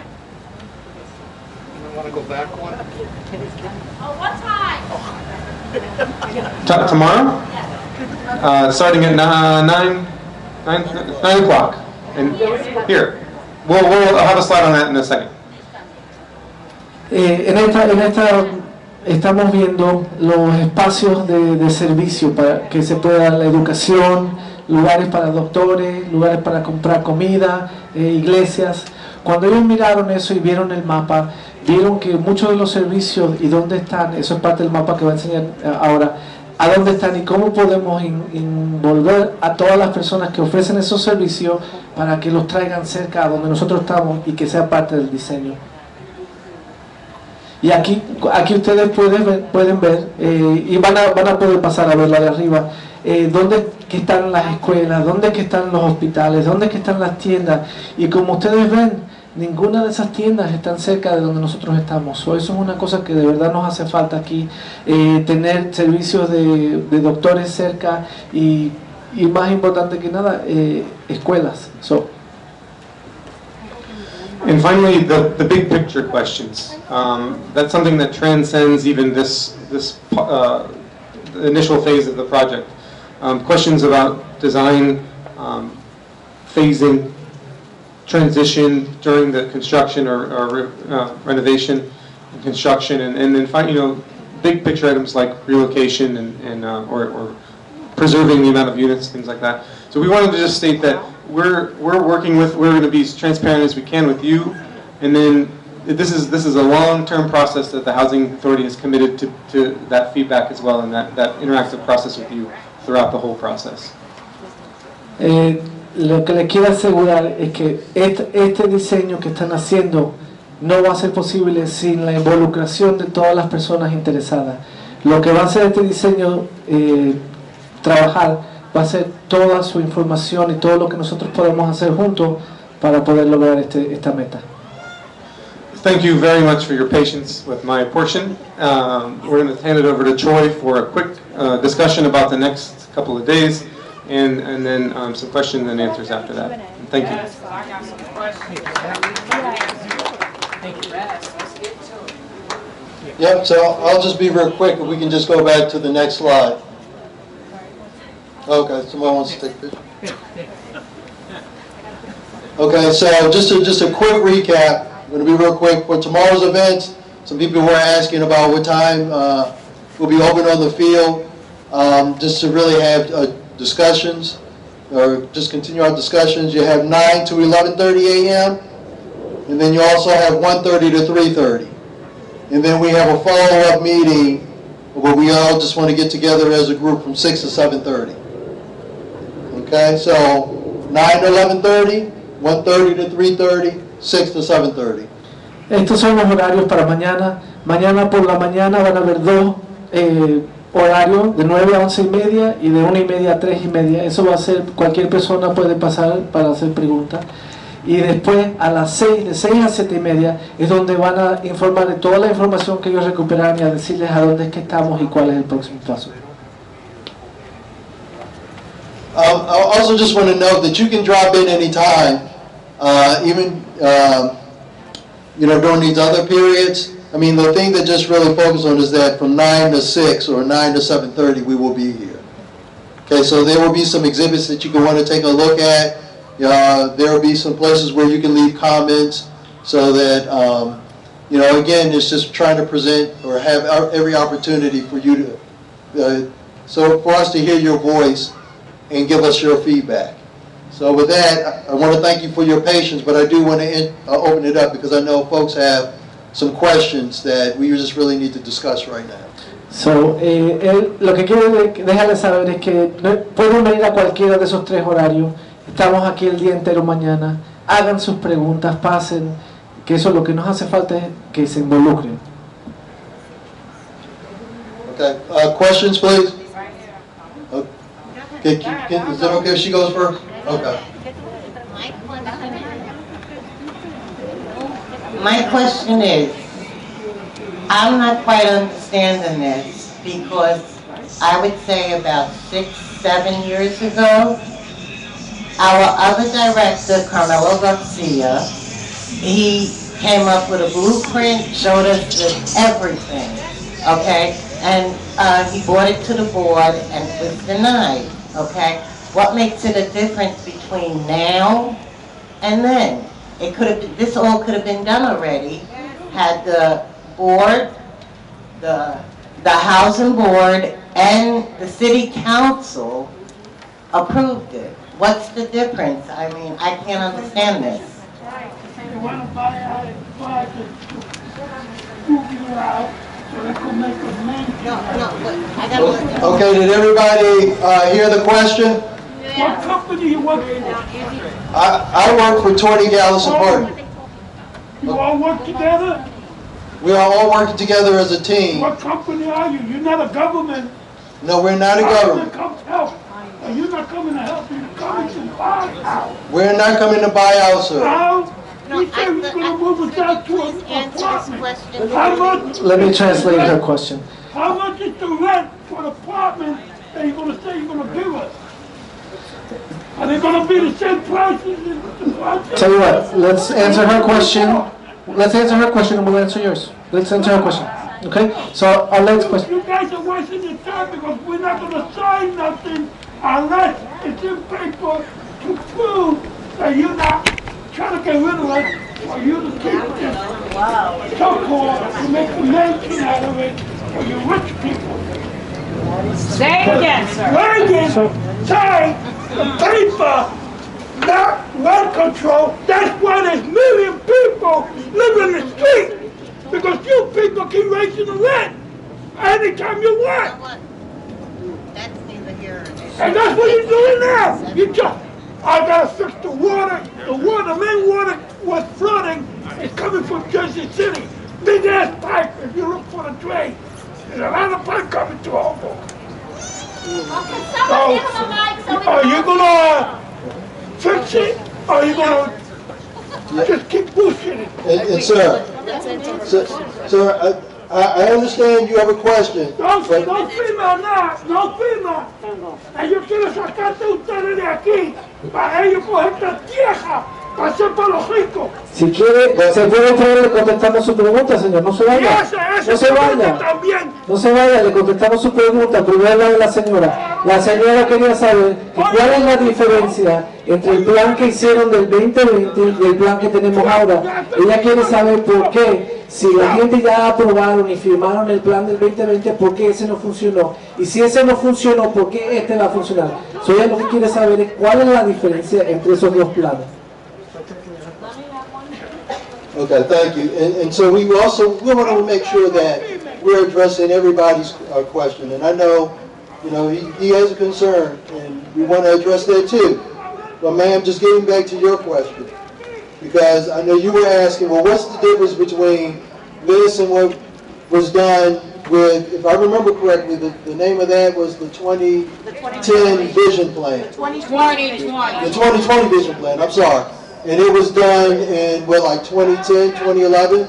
Want to go back one? What time? Tomorrow? Starting at 9 o'clock. And here. We'll have a slide on that in a second. En esta estamos viendo los espacios de servicio para que se pueda dar la educación, lugares para doctores, lugares para comprar comida, iglesias. Cuando ellos miraron eso y vieron el mapa, vieron que muchos de los servicios y dónde están, eso es parte del mapa que va a enseñar ahora, a dónde están y cómo podemos envolver a todas las personas que ofrecen esos servicios para que los traigan cerca a donde nosotros estamos y que sea parte del diseño. Y aquí ustedes pueden ver, y van a poder pasar a verlo de arriba, dónde que están las escuelas, dónde que están los hospitales, dónde que están las tiendas. Y como ustedes ven, ninguna de esas tiendas están cerca de donde nosotros estamos. Eso es una cosa que de verdad nos hace falta aquí, tener servicios de doctores cerca y más importante que nada, escuelas. And finally, the big picture questions. That's something that transcends even this initial phase of the project. Questions about design, phasing, transition during the construction or renovation and construction, and then big picture items like relocation or preserving the amount of units, things like that. So we wanted to just state that we're going to be as transparent as we can with you, and then this is a long-term process that the Housing Authority is committed to that feedback as well, and that interactive process with you throughout the whole process. Lo que les quiero asegurar es que este diseño que están haciendo no va a ser posible sin la involucración de todas las personas interesadas. Lo que va a hacer este diseño trabajar va a ser toda su información y todo lo que nosotros podemos hacer juntos para poder lograr esta meta. Thank you very much for your patience with my portion. We're going to hand it over to Troy for a quick discussion about the next couple of days, and then some questions and answers after that. And thank you. I got some questions. Yep, so I'll just be real quick, if we can just go back to the next slide. Okay, someone wants to take a picture? Okay, so just a quick recap. I'm going to be real quick. For tomorrow's events, some people were asking about what time we'll be open on the field, just to really have discussions. or just continue our discussions. You have 9 to 11:30 a.m. and then you also have 1:30 to 3:30. And then we have a follow-up meeting where we all just want to get together as a group from 6 to 7:30. Okay, so 9 to 11:30, 1:30 to 3:30, 6 to 7:30. Estos son los horarios para mañana. Mañana por la mañana van a haber dos horarios, de 9 a 11:30 y de 1:30 a 3:30. Eso va a ser, cualquier persona puede pasar para hacer preguntas. Y después a las 6, de 6 a 7:30 es donde van a informar de toda la información que ellos recuperaron y a decirles a dónde es que estamos y cuál es el próximo paso. I also just want to note that you can drop in anytime, even during these other periods. I mean, the thing that just really focus on is that from 9 to 6 or 9 to 7:30 we will be here. Okay, so there will be some exhibits that you can want to take a look at. There will be some places where you can leave comments, so that again, it's just trying to present or have every opportunity for you to, so for us to hear your voice and give us your feedback. So with that, I want to thank you for your patience, but I do want to open it up because I know folks have some questions that we just really need to discuss right now. So, lo que quiero dejarles saber es que pueden venir a cualquiera de esos tres horarios. Estamos aquí el día entero mañana. Hagan sus preguntas, pasen, que eso lo que nos hace falta es que se involucren. Okay, questions, please. Okay, is it okay if she goes first? Okay. My question is, I'm not quite understanding this because I would say about 6, 7 years ago, our other director, Carmelo Garcia, he came up with a blueprint, showed us everything, okay? And he brought it to the board and it was denied, okay? What makes it a difference between now and then? It could have been, this all could have been done already had the board, the housing board, and the city council approved it. What's the difference? I mean, I can't understand this. They want to buy out and buy the movie out so they can make a main. No, but I gotta look. Okay, did everybody hear the question? What company you work for? I work for 20 Gallus Apartment. You all work together? We are all working together as a team. What company are you? You're not a government. No, we're not a government. Come help. And you're not coming to help, you're coming to buy out. We're not coming to buy out, sir. Now, No, we say we're going to move it down to an answer this apartment. question. How much? Let me translate her question. How much is the rent for an apartment that you're going to say you're going to give us? Are they going to be the same prices as the project? Tell you what, let's answer her question. Let's answer her question and we'll answer yours. Let's answer her question. Okay? So our next question. You guys are wasting your time because we're not going to sign nothing unless it's in paper to prove that you're not trying to get rid of it for you to keep this so-called to make a mansion out of it for you rich people. Say it again, sir. Reagan signed the paper, not rent control. That's why there's million people living in the street. Because you people keep raising the rent anytime you want. That's neither here nor there. And that's what you're doing now. You just, I gotta fix the water. The main water was flooding. It's coming from Jersey City. Big ass pipe if you look for the drain. There's a lot of pipe coming to Hoboken. Okay, someone give him a mic so we Are can you gonna fix it? Or are you gonna just keep bullshitting? And sir, I understand you have a question. No firma nada, no firma. Ellos quieren sacarte a ustedes de aquí para ellos coger esta tierra para hacer para los ricos. Si quiere, se puede ponerle contestando su pregunta, señor. No se vaya. No se vaya. No se vaya, le contestamos su pregunta. Primero la de la señora. La señora quería saber cuál es la diferencia entre el plan que hicieron del 2020 y el plan que tenemos ahora. Ella quiere saber por qué Si la gente ya aprobaron y firmaron el plan del 2020, ¿por qué ese no funcionó? Y si ese no funcionó, ¿por qué este va a funcionar? So ella lo que quiere saber es cuál es la diferencia entre esos dos planes. Okay, thank you. And so we want to make sure that we're addressing everybody's question. And I know, he has a concern, and we want to address that too. But ma'am, just getting back to your question, because I know you were asking, well, what's the difference between this and what was done with, if I remember correctly, the name of that was the 2010 Vision Plan. The 2020. The 2020 Vision Plan, I'm sorry. And it was done in, like 2010, 2011?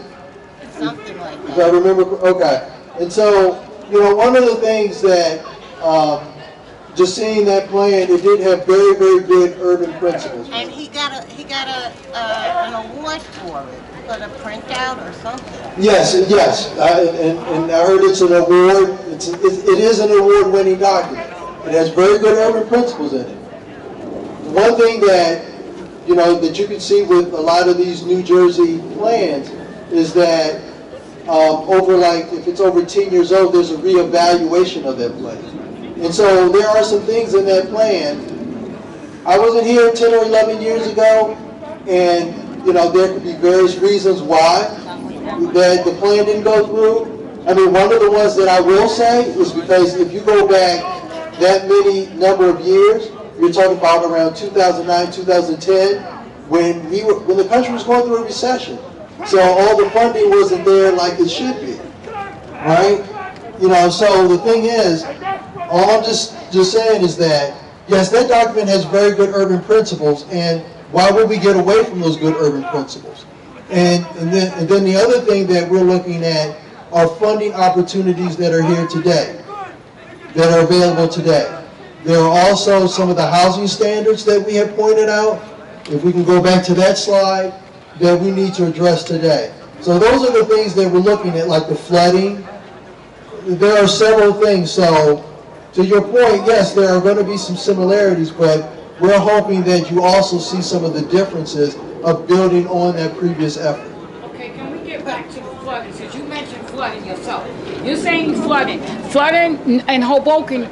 Something like If that. I remember, okay. And so, one of the things that, just seeing that plan, it did have very, very good urban principles. And he got an award for it, for the printout or something. Yes, yes. And I heard it's an award. It is an award-winning document. It has very good urban principles in it. One thing that, that you can see with a lot of these New Jersey plans is that if it's over 10 years old, there's a reevaluation of that plan. And so there are some things in that plan. I wasn't here 10 or 11 years ago, and there could be various reasons why that the plan didn't go through. I mean, one of the ones that I will say is because if you go back that many number of years, you're talking about around 2009, 2010, when the country was going through a recession. So all the funding wasn't there like it should be, right? So the thing is, all I'm just saying is that, yes, that document has very good urban principles, and why would we get away from those good urban principles? And then the other thing that we're looking at are funding opportunities that are here today, that are available today. There are also some of the housing standards that we have pointed out, if we can go back to that slide, that we need to address today. So those are the things that we're looking at, like the flooding. There are several things. So to your point, yes, there are going to be some similarities, but we're hoping that you also see some of the differences of building on that previous effort. Okay, can we get back to the flooding, since you mentioned flooding yourself. You're saying flooding. Flooding in Hoboken,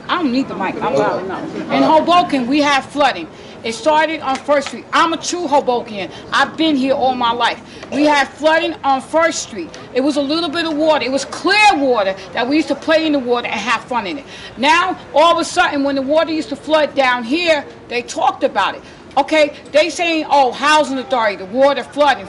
I don't need the mic, I'm loud enough. In Hoboken, we have flooding. It started on First Street. I'm a true Hoboken. I've been here all my life. We had flooding on First Street. It was a little bit of water. It was clear water that we used to play in the water and have fun in it. Now, all of a sudden, when the water used to flood down here, they talked about it. Okay, they saying, oh, housing authority, the water flooding.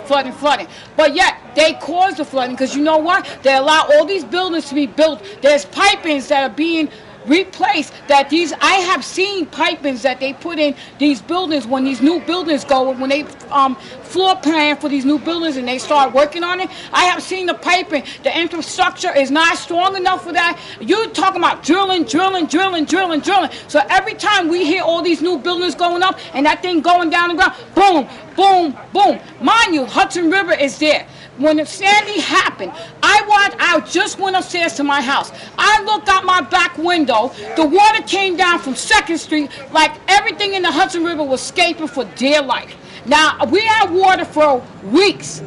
But yet, they caused the flooding because you know what? They allow all these buildings to be built. There's pipings that are being replaced, I have seen pipings that they put in these buildings when these new buildings go, when they floor plan for these new buildings and they start working on it. I have seen the piping, the infrastructure is not strong enough for that. You're talking about drilling. So every time we hear all these new buildings going up and that thing going down the ground, boom, boom, boom. Mind you, Hudson River is there. When Sandy happened, I just went upstairs to my house. I looked out my back window. The water came down from 2nd Street like everything in the Hudson River was escaping for dear life. Now, we had water for weeks.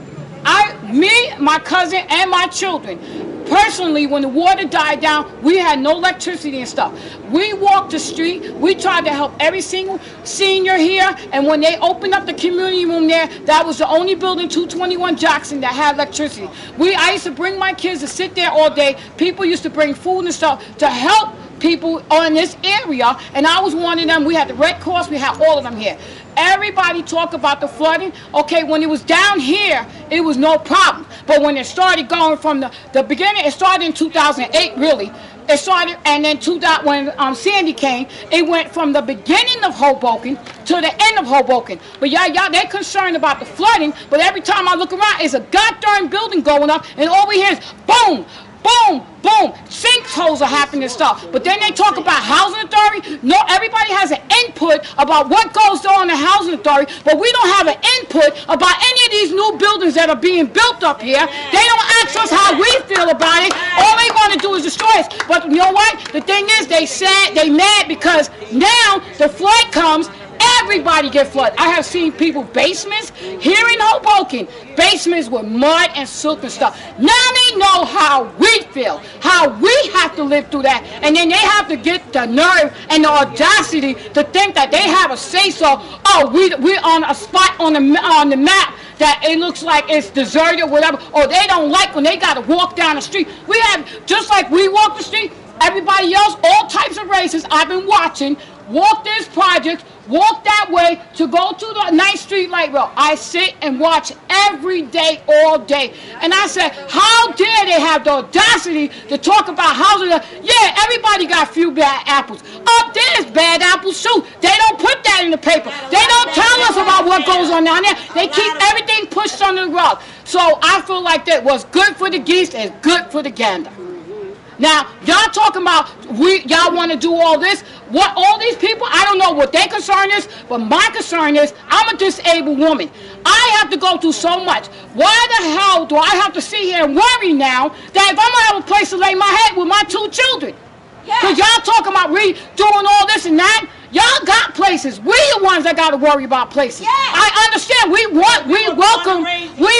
Me, my cousin, and my children. Personally, when the water died down, we had no electricity and stuff. We walked the street. We tried to help every single senior here. And when they opened up the community room there, that was the only building, 221 Jackson, that had electricity. I used to bring my kids to sit there all day. People used to bring food and stuff to help people in this area. And I was one of them. We had the Red Cross. We had all of them here. Everybody talk about the flooding. Okay, when it was down here, it was no problem. But when it started going from the beginning, it started in 2008, really. It started, and then when Sandy came, it went from the beginning of Hoboken to the end of Hoboken. But y'all, they're concerned about the flooding, but every time I look around, it's a goddamn building going up, and all we hear is boom, boom, boom. Sinkholes are happening and stuff. But then they talk about housing authority. No, everybody has an input about what goes on in the housing authority, but we don't have an input about any of these new buildings that are being built up here. They don't ask us how we feel about it. All they want to do is destroy us. But you know what? The thing is, they mad because now the flood comes. Everybody get flooded. I have seen people basements here in Hoboken, basements with mud and silt and stuff. Now they know how we feel, how we have to live through that, and then they have to get the nerve and the audacity to think that they have a say-so. Oh, we're on a spot on the map that it looks like it's deserted or whatever, or they don't like when they got to walk down the street. We have, just like we walk the street, everybody else, all types of races I've been watching, walk this project, walk that way to go to the 9th Street Light Rail. I sit and watch every day, all day. And I said, how dare they have the audacity to talk about houses? Yeah, everybody got a few bad apples. Up there's bad apples too. They don't put that in the paper. They don't tell us about what goes on down there. They keep everything pushed under the rug. So I feel like that what's good for the geese is good for the gander. Now, y'all talking about y'all want to do all this. What all these people, I don't know what their concern is, but my concern is I'm a disabled woman. I have to go through so much. Why the hell do I have to sit here and worry now that if I'm going to have a place to lay my head with my 2 children? Because y'all talking about doing all this and that. Y'all got places. We the ones that got to worry about places. I understand. We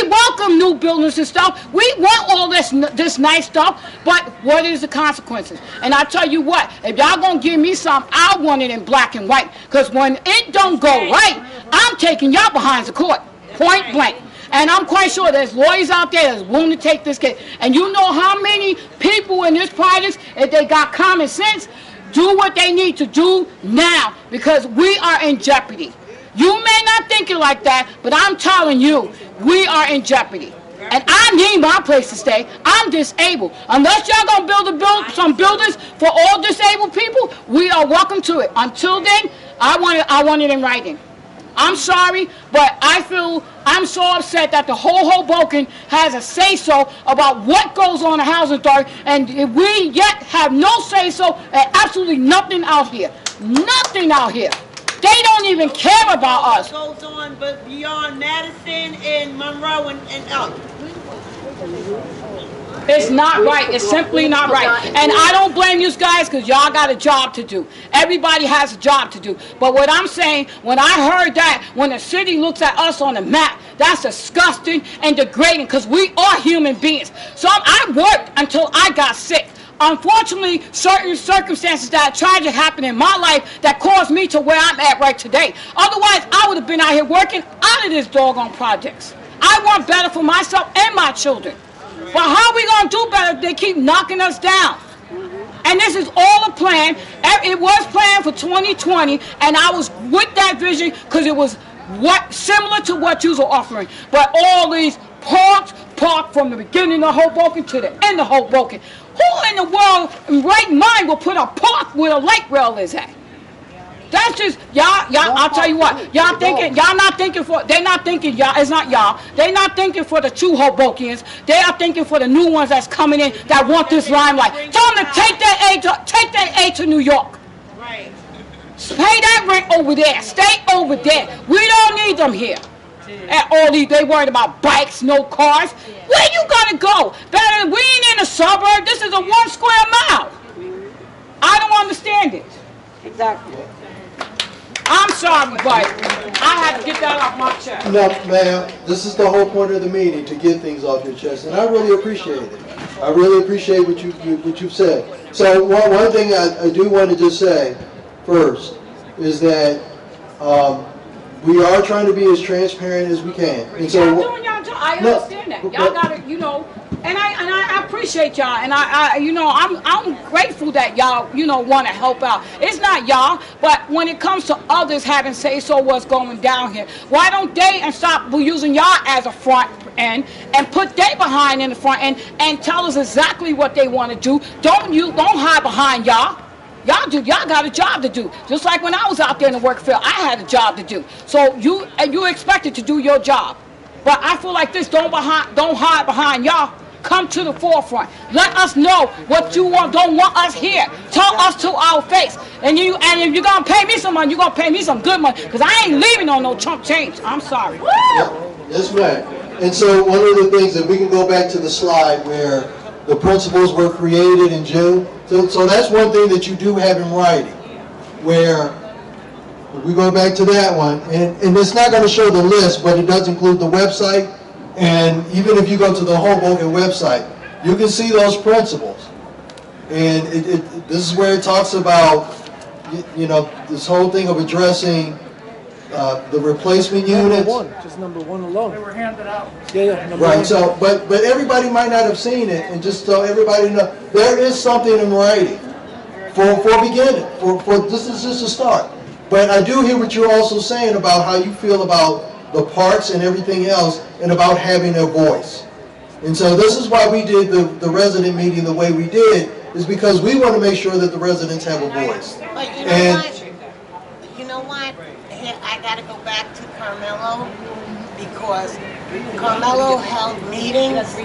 welcome new buildings and stuff. We want all this nice stuff. But what is the consequences? And I tell you what, if y'all gonna give me something, I want it in black and white. Because when it don't go right, I'm taking y'all behind the court, point blank. And I'm quite sure there's lawyers out there that's willing to take this case. And you know how many people in this project, if they got common sense, do what they need to do now, because we are in jeopardy. You may not think it like that, but I'm telling you, we are in jeopardy. And I need my place to stay. I'm disabled. Unless y'all gonna build some buildings for all disabled people, we are welcome to it. Until then, I want it in writing. I'm sorry, but I'm so upset that the whole Hoboken has a say-so about what goes on in the housing authority, and we yet have no say-so and absolutely nothing out here. Nothing out here. They don't even care about us. Goes on, but beyond Madison and Monroe and up. It's not right. It's simply not right. And I don't blame you guys because y'all got a job to do. Everybody has a job to do. But what I'm saying, when I heard that, when the city looks at us on the map, that's disgusting and degrading because we are human beings. So I worked until I got sick. Unfortunately, certain circumstances that tried to happen in my life that caused me to where I'm at right today. Otherwise, I would have been out here working out of this doggone projects. I want better for myself and my children. But how are we going to do better if they keep knocking us down? And this is all a plan. It was planned for 2020, and I was with that vision because it was similar to what you were offering. But all these parked from the beginning of Hoboken to the end of Hoboken. Who in the world in right mind will put a park where a light rail is at? That's just, y'all, I'll tell you what, y'all not thinking for, they're not thinking, y'all, it's not y'all, they're not thinking for the true Hobokians, they are thinking for the new ones that's coming in that want this limelight. Tell them to take that A to New York. Right. Pay that rent over there, stay over there. We don't need them here. And all these, they worried about bikes, no cars. Where you gonna go? Better, we ain't in a suburb, this is a 1 square mile. I don't understand it. Exactly. I'm sorry, but I had to get that off my chest. No, ma'am, this is the whole point of the meeting, to get things off your chest, and I really appreciate it. I really appreciate what you've said. So one thing I do want to just say first is that we are trying to be as transparent as we can. And so, y'all doing y'all job. I understand that. Y'all got to, and I appreciate y'all, and I'm grateful that y'all, want to help out. It's not y'all, but when it comes to others having say so what's going down here, why don't they stop using y'all as a front end and put they behind in the front end and tell us exactly what they want to do? Don't hide behind y'all. Y'all got a job to do. Just like when I was out there in the work field, I had a job to do. So you expected to do your job. But I feel like this, don't hide behind y'all. Come to the forefront. Let us know what you want. Don't want us here. Tell us to our face. And if you're gonna pay me some money, you're gonna pay me some good money. Because I ain't leaving on no chump change. I'm sorry. Yes, ma'am. And so one of the things that we can go back to the slide where the principles were created in June. So that's one thing that you do have in writing, where If we go back to that one, and it's not going to show the list, but it does include the website, and even if you go to the Hoboken website, you can see those principles. And this is where it talks about, you know, this whole thing of addressing the replacement units. Just number one alone. They were handed out. Yeah, number Right, one. so, but everybody might not have seen it, and just so everybody know, there is something in writing for beginning, for this is just a start. But I do hear what you're also saying about how you feel about the parks and everything else, and about having a voice. And so this is why we did the resident meeting the way we did, is because we want to make sure that the residents have a voice. But you know And- what? You know what? Here, I gotta go back to Carmelo, because Carmelo held meetings.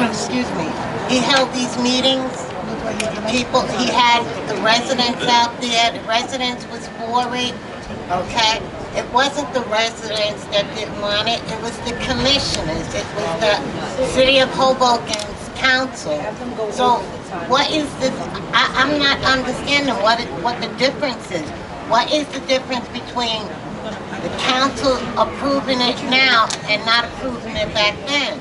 Excuse me. He held these meetings. People, he had the residents out there. The residents was for it. Okay? It wasn't the residents that didn't want it. It was the commissioners. It was the City of Hoboken's council. So what is this? I'm not understanding what the difference is. What is the difference between the council approving it now and not approving it back then?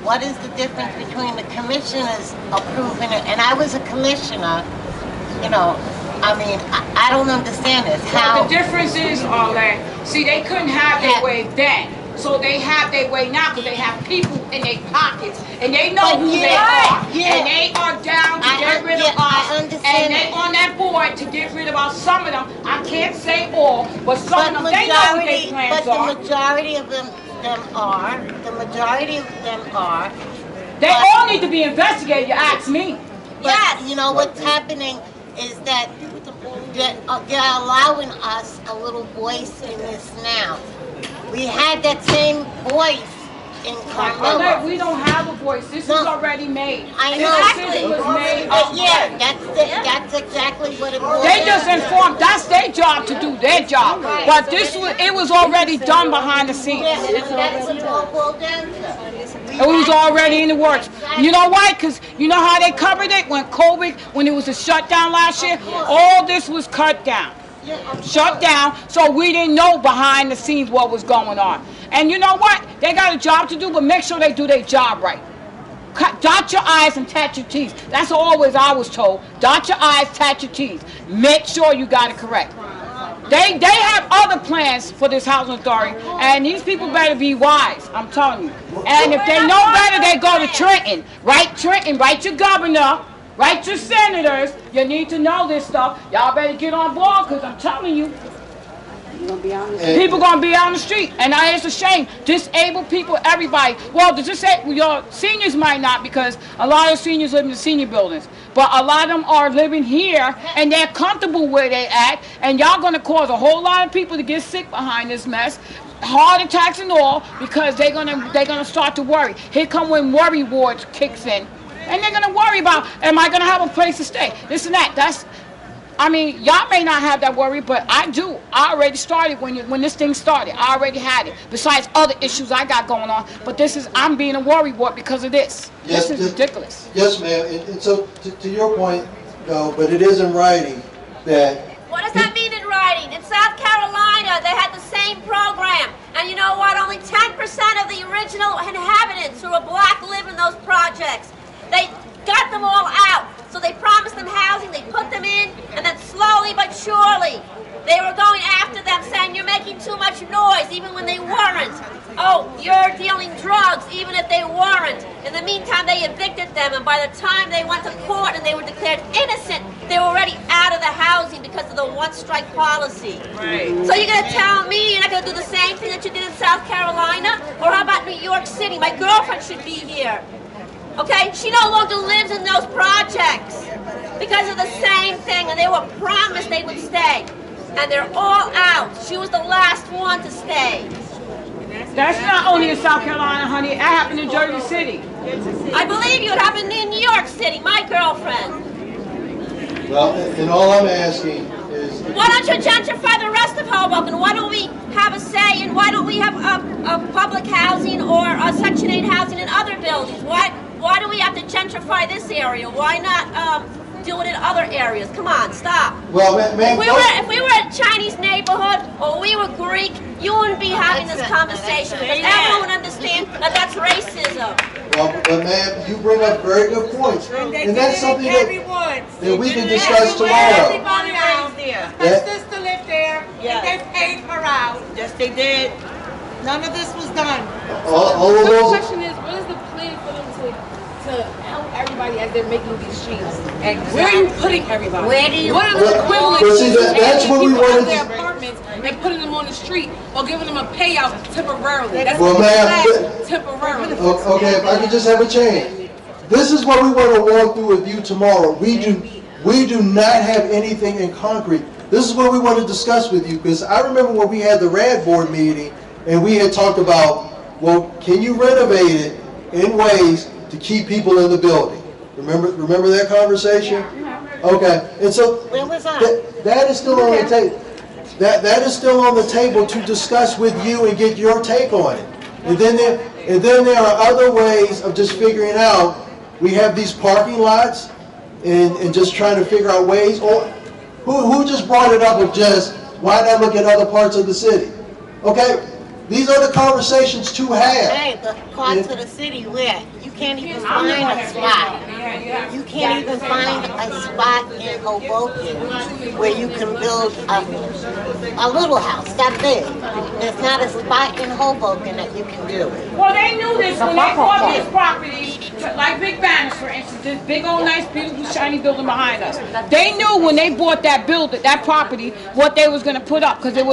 What is the difference between the commissioners approving it? And I was a commissioner, you know, I mean, I don't understand this. Well, the difference is, Arlette, see, they couldn't have their way then. So they have their way now because they have people in their pockets and they know who they are. And they are down to get rid of us. And they on that board to get rid of us. Some of them, I can't say all, but some of them, they know what their plans are. But the majority of them are. They all need to be investigated, you ask me. But you know what's happening is that they're allowing us a little voice in this now. We had that same voice in Carmelo. Arlette, we don't have a voice. This is already made. I know. This decision was made. Yeah, that's exactly what it was. They just informed. That's their job to do their job. But it was already done behind the scenes. That's what it all boiled down to. It was already in the works. You know why? Because you know how they covered it when COVID, when it was a shutdown last year? All this was cut down. Shut down, so we didn't know behind the scenes what was going on. And you know what? They got a job to do, but make sure they do their job right. Dot your I's and tat your T's. That's always I was told. Dot your I's, tat your T's. Make sure you got it correct. They have other plans for this housing authority, and these people better be wise, I'm telling you. And if they know better, they go to Trenton. Write your governor, write your senators. You need to know this stuff. Y'all better get on board, because I'm telling you, people gonna be out on the street, and it's a shame. Disabled people, everybody. Well, your seniors might not, because a lot of seniors live in the senior buildings, but a lot of them are living here, and they're comfortable where they at, and y'all gonna cause a whole lot of people to get sick behind this mess, heart attacks and all, because they're gonna start to worry. Here come when worry wards kicks in, and they're gonna worry about, am I gonna have a place to stay? This and that. I mean, y'all may not have that worry, but I do. I already started when this thing started. I already had it. Besides other issues I got going on, but I'm being a worry ward because of this. Yes, this is ridiculous. Yes, ma'am. And so, to your point, though, but it is in writing that. What does that mean in writing? In South Carolina, they had the same program. And you know what? Only 10% of the original inhabitants who were black live in those projects. They got them all out. So they promised them housing, they put them in, and then slowly but surely, they were going after them saying, you're making too much noise, even when they weren't. Oh, you're dealing drugs, even if they weren't. In the meantime, they evicted them, and by the time they went to court and they were declared innocent, they were already out of the housing because of the one-strike policy. Right. So you're going to tell me you're not going to do the same thing that you did in South Carolina? Or how about New York City? My girlfriend should be here. Okay, she no longer lives in those projects because of the same thing, and they were promised they would stay, and they're all out. She was the last one to stay. That's not only in South Carolina, honey. It happened in Jersey City. I believe you. It happened in New York City, my girlfriend. Well, and all I'm asking is. Why don't you gentrify the rest of Hoboken? Why don't we have a say in? Why don't we have a public housing or a Section 8 housing in other buildings? Why do we have to gentrify this area? Why not do it in other areas. Come on, stop. Well, ma'am, If we were a Chinese neighborhood or we were Greek, you wouldn't be having this conversation because everyone would understand that that's racism. well, but ma'am, you bring up very good points, and that's something that we can discuss tomorrow. Everybody around there. Yeah. My sister lived there, and they paid her out. Yes, they did. None of this was done. All of The those. question is, what is the plan for them to help everybody as they're making these streets? Where are you putting everybody? Where do you- What are the equivalent Well, see, to that's taking what we people out wanted of their to- apartments and putting them on the street or giving them a payout temporarily? That's Well, what ma'am, temporarily. Okay, if I could just have a change. This is what we want to walk through with you tomorrow. We do not have anything in concrete. This is what we want to discuss with you, because I remember when we had the RAD board meeting and we had talked about, well, can you renovate it in ways to keep people in the building? Remember that conversation? Okay, and so Where was I? that is still on the table. That is still on the table to discuss with you and get your take on it. And then there are other ways of just figuring out. We have these parking lots and just trying to figure out ways. Or who just brought it up of just why not look at other parts of the city? Okay, these are the conversations to have. Hey, the parts of the city where you can't even find a spot. You can't even find a spot in Hoboken where you can build a little house that big. There's not a spot in Hoboken that you can do it. Well, they knew this when they bought these properties, like Big Banners, for instance, this big old nice beautiful shiny building behind us. They knew when they bought that property, what they was gonna put up, because it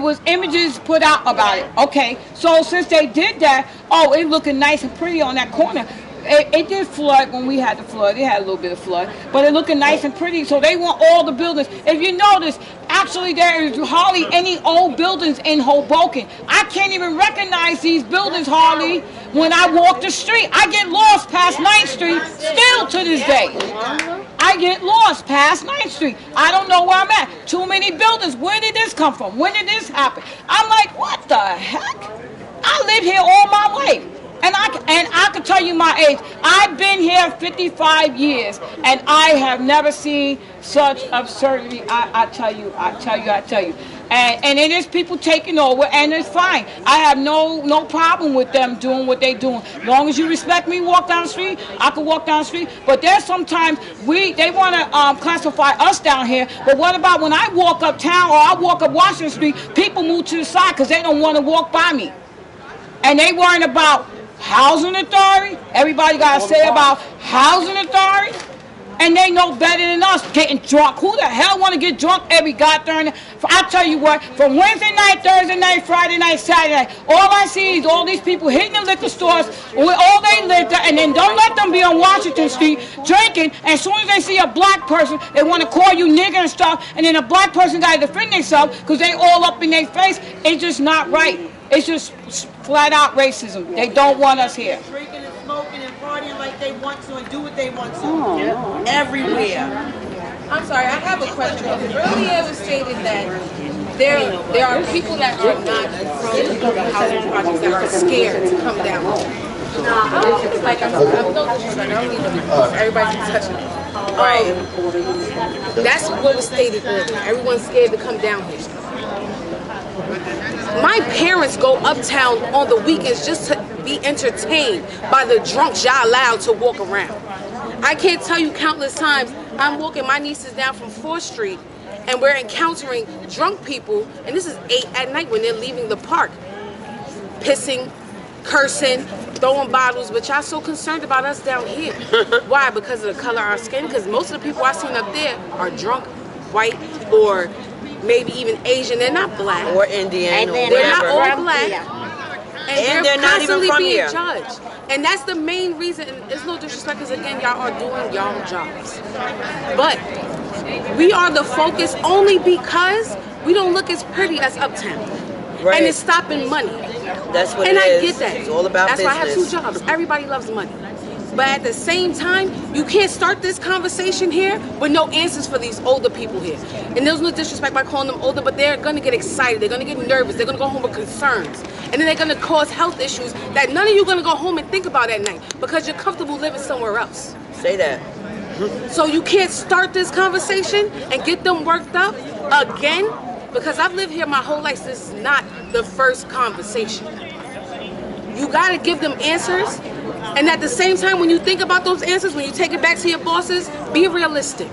was images put out about it. Okay, so since they did that, oh, it looking nice and pretty on that corner. It did flood when we had the flood. It had a little bit of flood, but it looking nice and pretty. So they want all the buildings. If you notice, actually there is hardly any old buildings in Hoboken. I can't even recognize these buildings hardly when I walk the street. I get lost past 9th Street still to this day. I get lost past 9th Street. I don't know where I'm at. Too many buildings. Where did this come from? When did this happen? I'm like, what the heck? I live here all my life. And I can tell you my age. I've been here 55 years, and I have never seen such absurdity. I tell you. And it is people taking over, and it's fine. I have no problem with them doing what they doing. As long as you respect me, walk down the street, I can walk down the street. But there's sometimes they want to classify us down here. But what about when I walk uptown or I walk up Washington Street, people move to the side because they don't want to walk by me. And they worrying about housing authority. Everybody got to say about housing authority. And they know better than us getting drunk. Who the hell want to get drunk every goddamn? I'll tell you what, from Wednesday night, Thursday night, Friday night, Saturday night, all I see is all these people hitting the liquor stores with all they liquor, and then don't let them be on Washington Street drinking. And as soon as they see a black person, they want to call you nigger and stuff, and then a black person got to defend themselves because they all up in their face. It's just not right. It's just flat out racism. They don't want us here. Drinking and smoking and partying like they want to and do what they want to. Everywhere. I'm sorry, I have a question. Earlier it was stated that there are people that are not from the housing projects that are scared to come down. Like I'm no disrespect, I don't need to everybody's touching it. Right. That's what was stated earlier. Everyone's scared to come down here. My parents go uptown on the weekends just to be entertained by the drunks y'all allowed to walk around. I can't tell you countless times I'm walking my nieces down from 4th Street and we're encountering drunk people, and this is 8 at night when they're leaving the park, pissing, cursing, throwing bottles, but y'all so concerned about us down here. Why? Because of the color of our skin? Because most of the people I've seen up there are drunk, white, or maybe even Asian. They're not black. Or Indian. They're not all black. And they're not even constantly from being here. judged. And that's the main reason, and it's no disrespect, because again, y'all are doing y'all jobs. But we are the focus only because we don't look as pretty as uptown. Right. And it's stopping money. That's what and it is. I get that. It's all about That's business. why I have 2 jobs. Everybody loves money. But at the same time, you can't start this conversation here with no answers for these older people here. And there's no disrespect by calling them older, but they're going to get excited. They're going to get nervous. They're going to go home with concerns. And then they're going to cause health issues that none of you are going to go home and think about at night because you're comfortable living somewhere else. Say that. So you can't start this conversation and get them worked up again? Because I've lived here my whole life. This is not the first conversation. You gotta give them answers. And at the same time, when you think about those answers, when you take it back to your bosses, be realistic.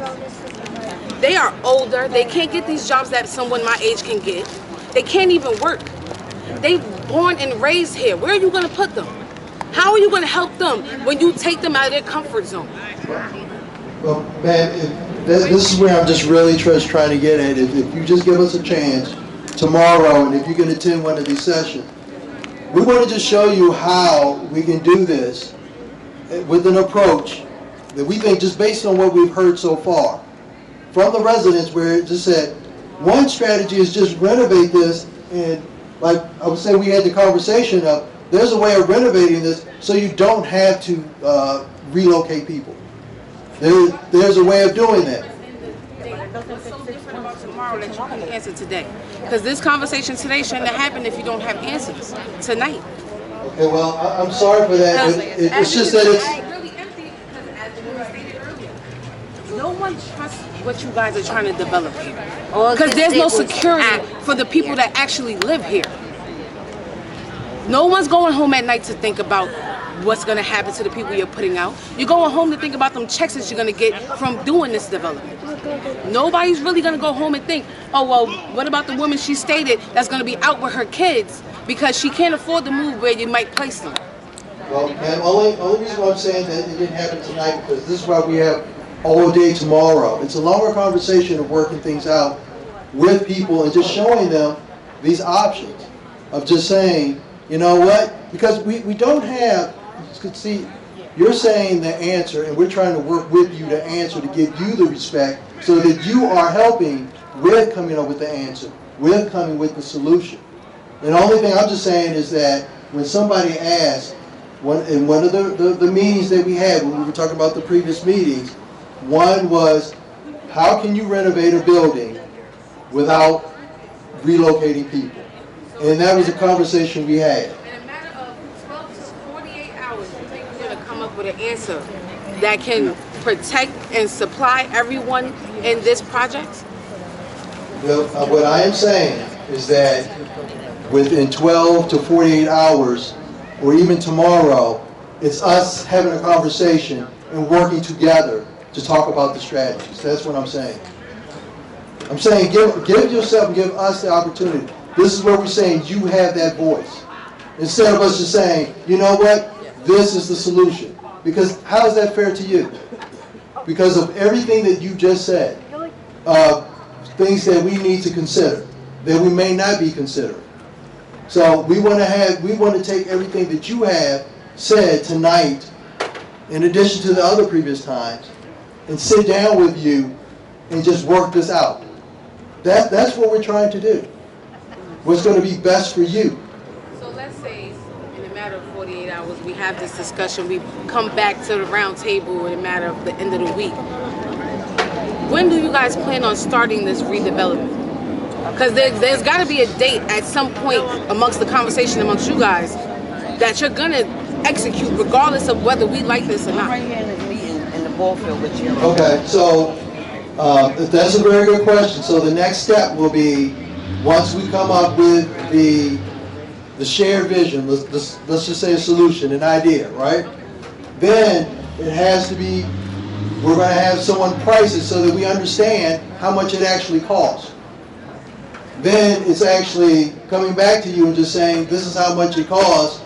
They are older. They can't get these jobs that someone my age can get. They can't even work. They born and raised here. Where are you gonna put them? How are you gonna help them when you take them out of their comfort zone? Well, man, this is where I'm just really trying to get at. If you just give us a chance tomorrow, and if you can attend one of these sessions, we want to just show you how we can do this with an approach that we think, just based on what we've heard so far from the residents, where it just said, one strategy is just renovate this, and like I would say, we had the conversation of, there's a way of renovating this so you don't have to relocate people. There's a way of doing that. What's so different about tomorrow that you can answer today? Because this conversation today shouldn't have happened if you don't have answers tonight. Okay, well, I'm sorry for that. It's just that it's really empty because, as you stated earlier, no one trusts what you guys are trying to develop here. Because there's no security for the people that actually live here. No one's going home at night to think about what's going to happen to the people you're putting out. You're going home to think about them checks that you're going to get from doing this development. Nobody's really going to go home and think, oh, well, what about the woman she stated that's going to be out with her kids because she can't afford to move where you might place them? Well, man, only reason why I'm saying that it didn't happen tonight, because this is why we have all day tomorrow. It's a longer conversation of working things out with people and just showing them these options of just saying, you know what, because we don't have, see, you're saying the answer, and we're trying to work with you to answer, to give you the respect, so that you are helping with coming up with the answer, with coming with the solution. And the only thing I'm just saying is that when somebody asks, in one of the meetings that we had, when we were talking about the previous meetings, one was, how can you renovate a building without relocating people? And that was a conversation we had. In a matter of 12 to 48 hours, you think you're going to come up with an answer that can protect and supply everyone in this project? Well, what I am saying is that within 12 to 48 hours, or even tomorrow, it's us having a conversation and working together to talk about the strategies. That's what I'm saying. I'm saying give yourself and give us the opportunity. This is where we're saying you have that voice. Instead of us just saying, you know what, this is the solution. Because how is that fair to you? Because of everything that you just said, things that we need to consider, that we may not be considering. So we want to take everything that you have said tonight, in addition to the other previous times, and sit down with you and just work this out. That's what we're trying to do. What's going to be best for you. So let's say in a matter of 48 hours we have this discussion, we come back to the round table in a matter of the end of the week. When do you guys plan on starting this redevelopment? Because there's got to be a date at some point amongst the conversation amongst you guys that you're going to execute regardless of whether we like this or not. Right here in the meeting in the ball field with you. Okay, so that's a very good question. So the next step will be, once we come up with the shared vision, let's just say a solution, an idea, right? Then it has to be, we're going to have someone price it so that we understand how much it actually costs. Then it's actually coming back to you and just saying, this is how much it costs.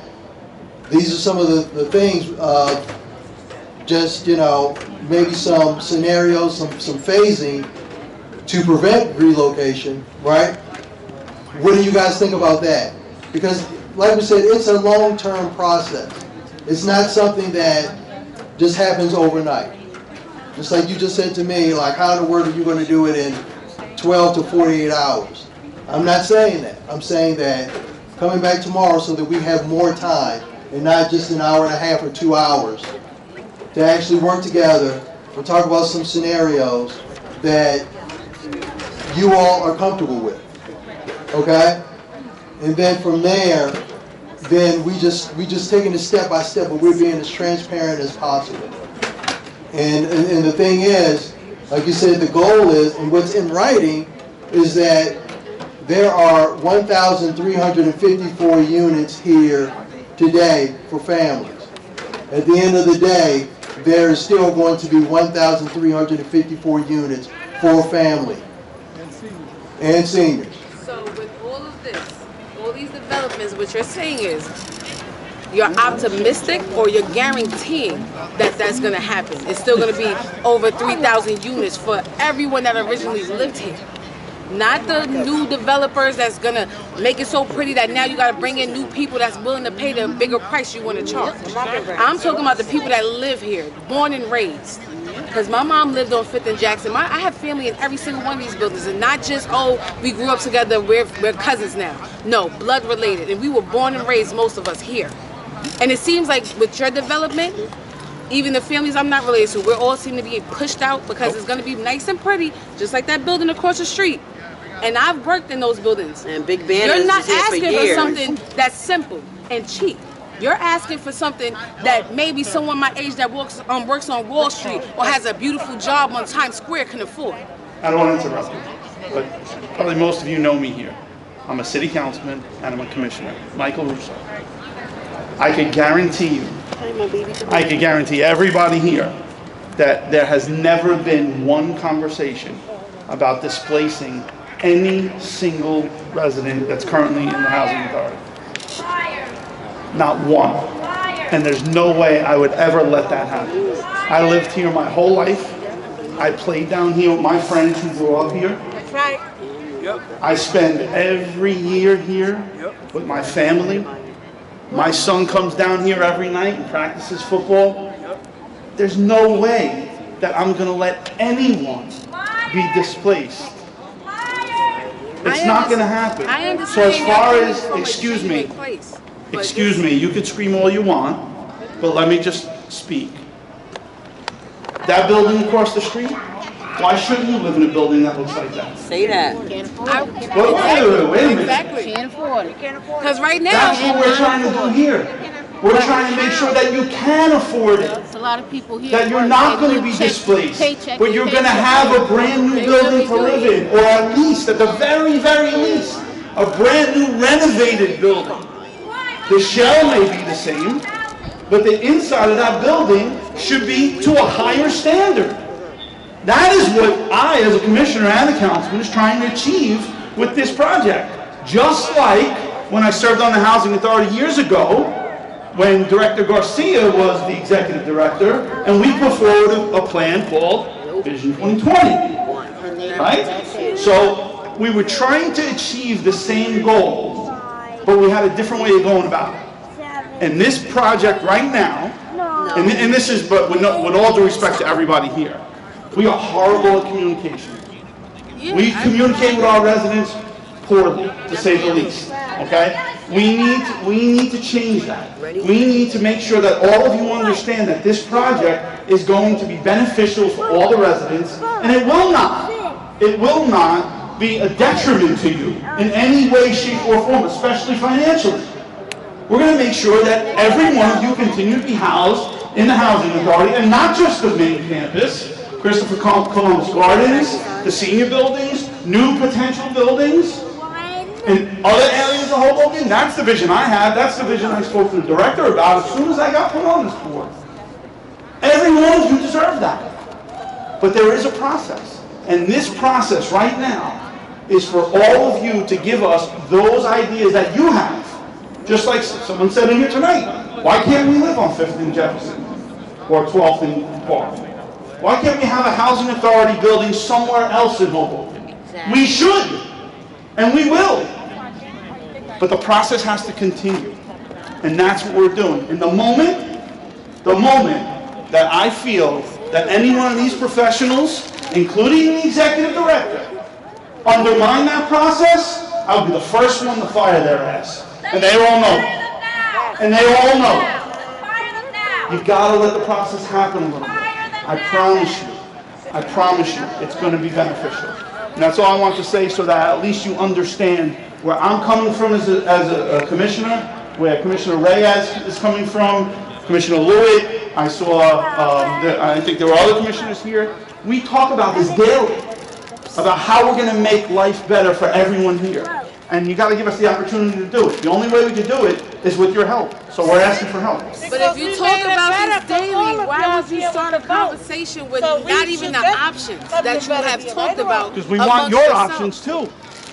These are some of the things, just, you know, maybe some scenarios, some phasing to prevent relocation, right? What do you guys think about that? Because, like we said, it's a long-term process. It's not something that just happens overnight. Just like you just said to me, like, how in the world are you going to do it in 12 to 48 hours? I'm not saying that. I'm saying that coming back tomorrow so that we have more time and not just an hour and a half or 2 hours to actually work together and talk about some scenarios that you all are comfortable with. Okay? And then from there, then we just taking it step by step, but we're being as transparent as possible. And the thing is, like you said, the goal is, and what's in writing, is that there are 1,354 units here today for families. At the end of the day, there is still going to be 1,354 units for family and seniors. So with all of this, all these developments, what you're saying is, you're optimistic or you're guaranteeing that that's going to happen. It's still going to be over 3,000 units for everyone that originally lived here. Not the new developers that's going to make it so pretty that now you got to bring in new people that's willing to pay the bigger price you want to charge. I'm talking about the people that live here, born and raised. Because my mom lived on 5th and Jackson. I have family in every single one of these buildings. And not just, oh, we grew up together, we're cousins now. No, blood related. And we were born and raised, most of us, here. And it seems like with your development, even the families I'm not related to, we're all seem to be pushed out because it's going to be nice and pretty, just like that building across the street. And I've worked in those buildings. And big banners. You're not asking for something that's simple and cheap. You're asking for something that maybe someone my age that works on Wall Street or has a beautiful job on Times Square can afford. I don't want to interrupt you, but probably most of you know me here. I'm a city councilman and I'm a commissioner, Michael Russo. I could guarantee you, I could guarantee everybody here that there has never been one conversation about displacing any single resident that's currently in the housing authority. Not one. And there's no way I would ever let that happen. I lived here my whole life. I played down here with my friends who grew up here. That's right. I spend every year here with my family. My son comes down here every night and practices football. There's no way that I'm going to let anyone be displaced. It's not going to happen. So as far as, excuse me, you could scream all you want, but let me just speak. That building across the street, why shouldn't you live in a building that looks like that? Say that. Wait a minute. Exactly. Can't afford it. Because right now, that's what we're trying to do here. We're trying to make sure that you can afford it. There's a lot of people here. That you're not going to be displaced, but you're going to have a brand new building to live in, or at least, at the very, very least, a brand new renovated building. The shell may be the same, but the inside of that building should be to a higher standard. That is what I, as a commissioner and a councilman, is trying to achieve with this project. Just like when I served on the Housing Authority years ago, when Director Garcia was the executive director, and we put forward a plan called Vision 2020, right? So we were trying to achieve the same goal, but we had a different way of going about it. And this project right now, and this is, but with all due respect to everybody here, we are horrible at communication. We communicate with our residents poorly, to say the least, okay? We need to change that. We need to make sure that all of you understand that this project is going to be beneficial for all the residents, and it will not be a detriment to you in any way, shape, or form, especially financially. We're going to make sure that every one of you continue to be housed in the Housing Authority, and not just the main campus, Christopher Columbus Gardens, the senior buildings, new potential buildings, in other areas of Hoboken. That's the vision I have. That's the vision I spoke to the director about as soon as I got put on this board. Every one of you deserve that. But there is a process. And this process right now is for all of you to give us those ideas that you have. Just like someone said in here tonight. Why can't we live on 5th and Jefferson? Or 12th and Park? Why can't we have a housing authority building somewhere else in Hoboken? We should. And we will. But the process has to continue. And that's what we're doing. And the moment that I feel that any one of these professionals, including the executive director, undermine that process, I'll be the first one to fire their ass. And they all know. And they all know. You've got to let the process happen a little bit. I promise you, it's going to be beneficial. And that's all I want to say, so that at least you understand where I'm coming from as a commissioner, where Commissioner Reyes is coming from, Commissioner Lewitt, I saw, I think there were other commissioners here. We talk about this daily, about how we're going to make life better for everyone here. And you got to give us the opportunity to do it. The only way we can do it is with your help. So we're asking for help. But if you talk about this daily, why would you start a conversation with not even the options that you have talked about? Because we want your options too.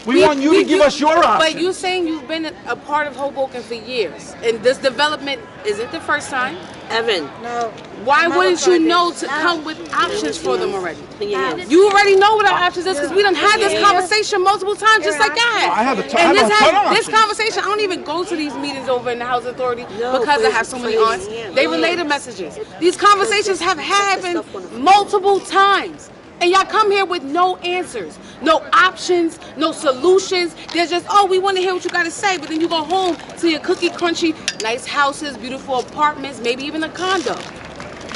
We want you to give us your options. But you're saying you've been a part of Hoboken for years, and this development isn't the first time. Evan. No. Why wouldn't you know to come with options for them already? You already know what our options is, because we done had this conversation multiple times, just like I I have a ton And of this conversation, I don't even go to these meetings over in the Housing Authority because I have so many aunts. They relay the messages. These conversations have happened multiple times. And y'all come here with no answers, no options, no solutions. They're just, oh, we want to hear what you got to say. But then you go home to your cookie crunchy, nice houses, beautiful apartments, maybe even a condo.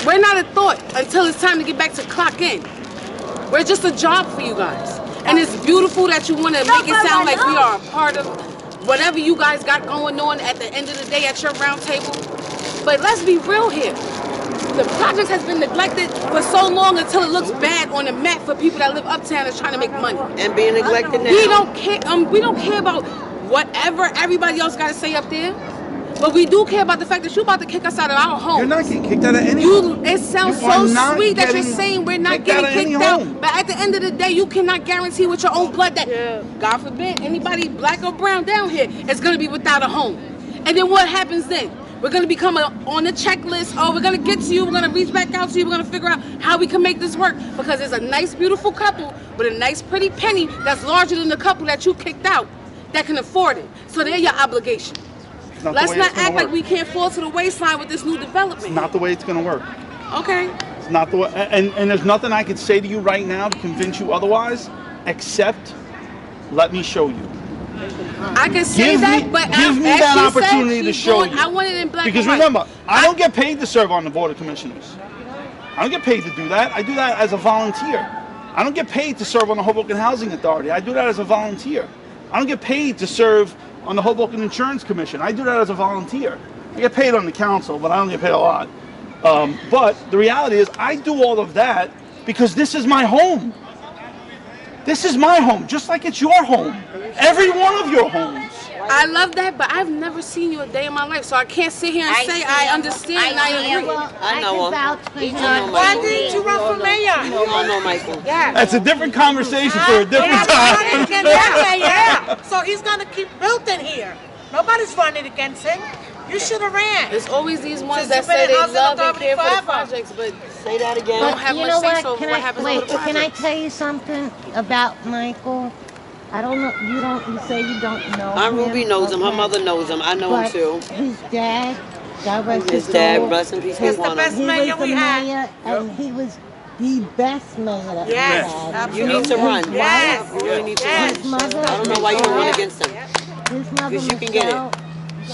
We're not a thought until it's time to get back to clock in. We're just a job for you guys. And it's beautiful that you want to make it sound like we are a part of whatever you guys got going on at the end of the day at your round table. But let's be real here. The project has been neglected for so long until it looks bad on the map for people that live uptown that's trying to make money. And being neglected now. We don't care about whatever everybody else got to say up there. But we do care about the fact that you're about to kick us out of our home. You're not getting kicked out of any home. It sounds so sweet that you're saying we're not getting kicked out. But at the end of the day, you cannot guarantee with your own blood that, God forbid, anybody black or brown down here is going to be without a home. And then what happens then? We're going to become on the checklist. Oh, we're going to get to you. We're going to reach back out to you. We're going to figure out how we can make this work. Because there's a nice, beautiful couple with a nice, pretty penny that's larger than the couple that you kicked out that can afford it. So they're your obligation. Let's not act like we can't fall to the waistline with this new development. It's not the way it's going to work. Okay. It's not the way. And there's nothing I could say to you right now to convince you otherwise, except let me show you. I can say that, but give me that opportunity to show you. I want it in black because and white. Remember, I don't get paid to serve on the Board of Commissioners. I don't get paid to do that. I do that as a volunteer. I don't get paid to serve on the Hoboken Housing Authority. I do that as a volunteer. I don't get paid to serve on the Hoboken Insurance Commission. I do that as a volunteer. I get paid on the council, but I don't get paid a lot. But the reality is I do all of that because this is my home. This is my home, just like it's your home. Every one of your homes. I love that, but I've never seen you a day in my life, so I can't sit here and say I understand and I agree. I know him. Why didn't you run for mayor? I know Michael. Yeah. That's a different conversation for a different time. Yeah. So he's going to keep building here. Nobody's running against him. You should have ran. There's always these ones that say they love and care for the projects, but say that again. Don't have much say so what happens with the projects. Can I tell you something about Michael? I don't know. You say you don't know Aunt him. Ruby knows him. Her mother knows him. I know him too. His dad, God rest his dad, rest in peace. He's the best mayor we had. And he was the best mayor that we had. You need to run. Yes. You really need to run. His mother, I don't know why you don't run against him. His mother, Because you can get it.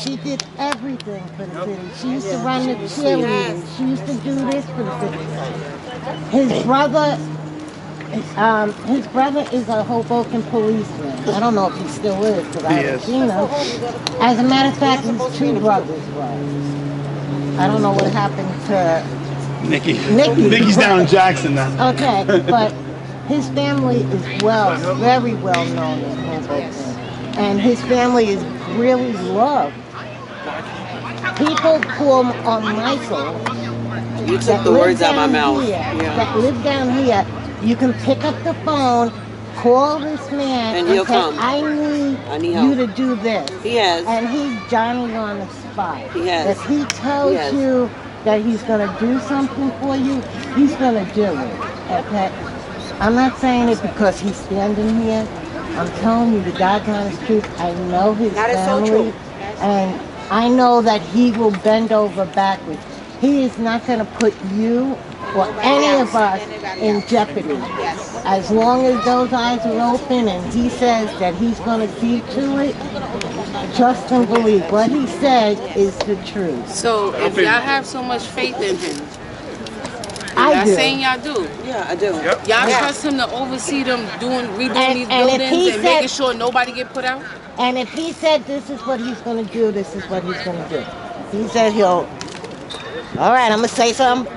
She did everything for the city. She used to run the cheerleaders. She used to do this for the city. His brother is a Hoboken policeman. I don't know if he still is because I haven't seen him. As a matter of fact, his two brothers were. I don't know what happened to Nikki. Nikki's down in Jackson now. Okay, but his family is very well known in Hoboken. And his family is really loved. People call Michael. You took the words out of my mouth. That live down here. You can pick up the phone, call this man, and he'll say, come. I need you to do this. He has. And he's Johnny on the spot. He has. If he tells you that he's going to do something for you, he's going to do it. Okay? I'm not saying it because he's standing here. I'm telling you the God's honest truth. I know his family. So true. And I know that he will bend over backwards. He is not going to put you or any of us in jeopardy. As long as those eyes are open and he says that he's going to see to it, trust and believe. What he said is the truth. So if y'all have so much faith in him, I do. saying y'all do. Yeah, I do. Yep. Y'all trust him to oversee them redoing these buildings and making sure nobody get put out? And if he said this is what he's going to do, this is what he's going to do. He said he'll All right, I'm gonna say something.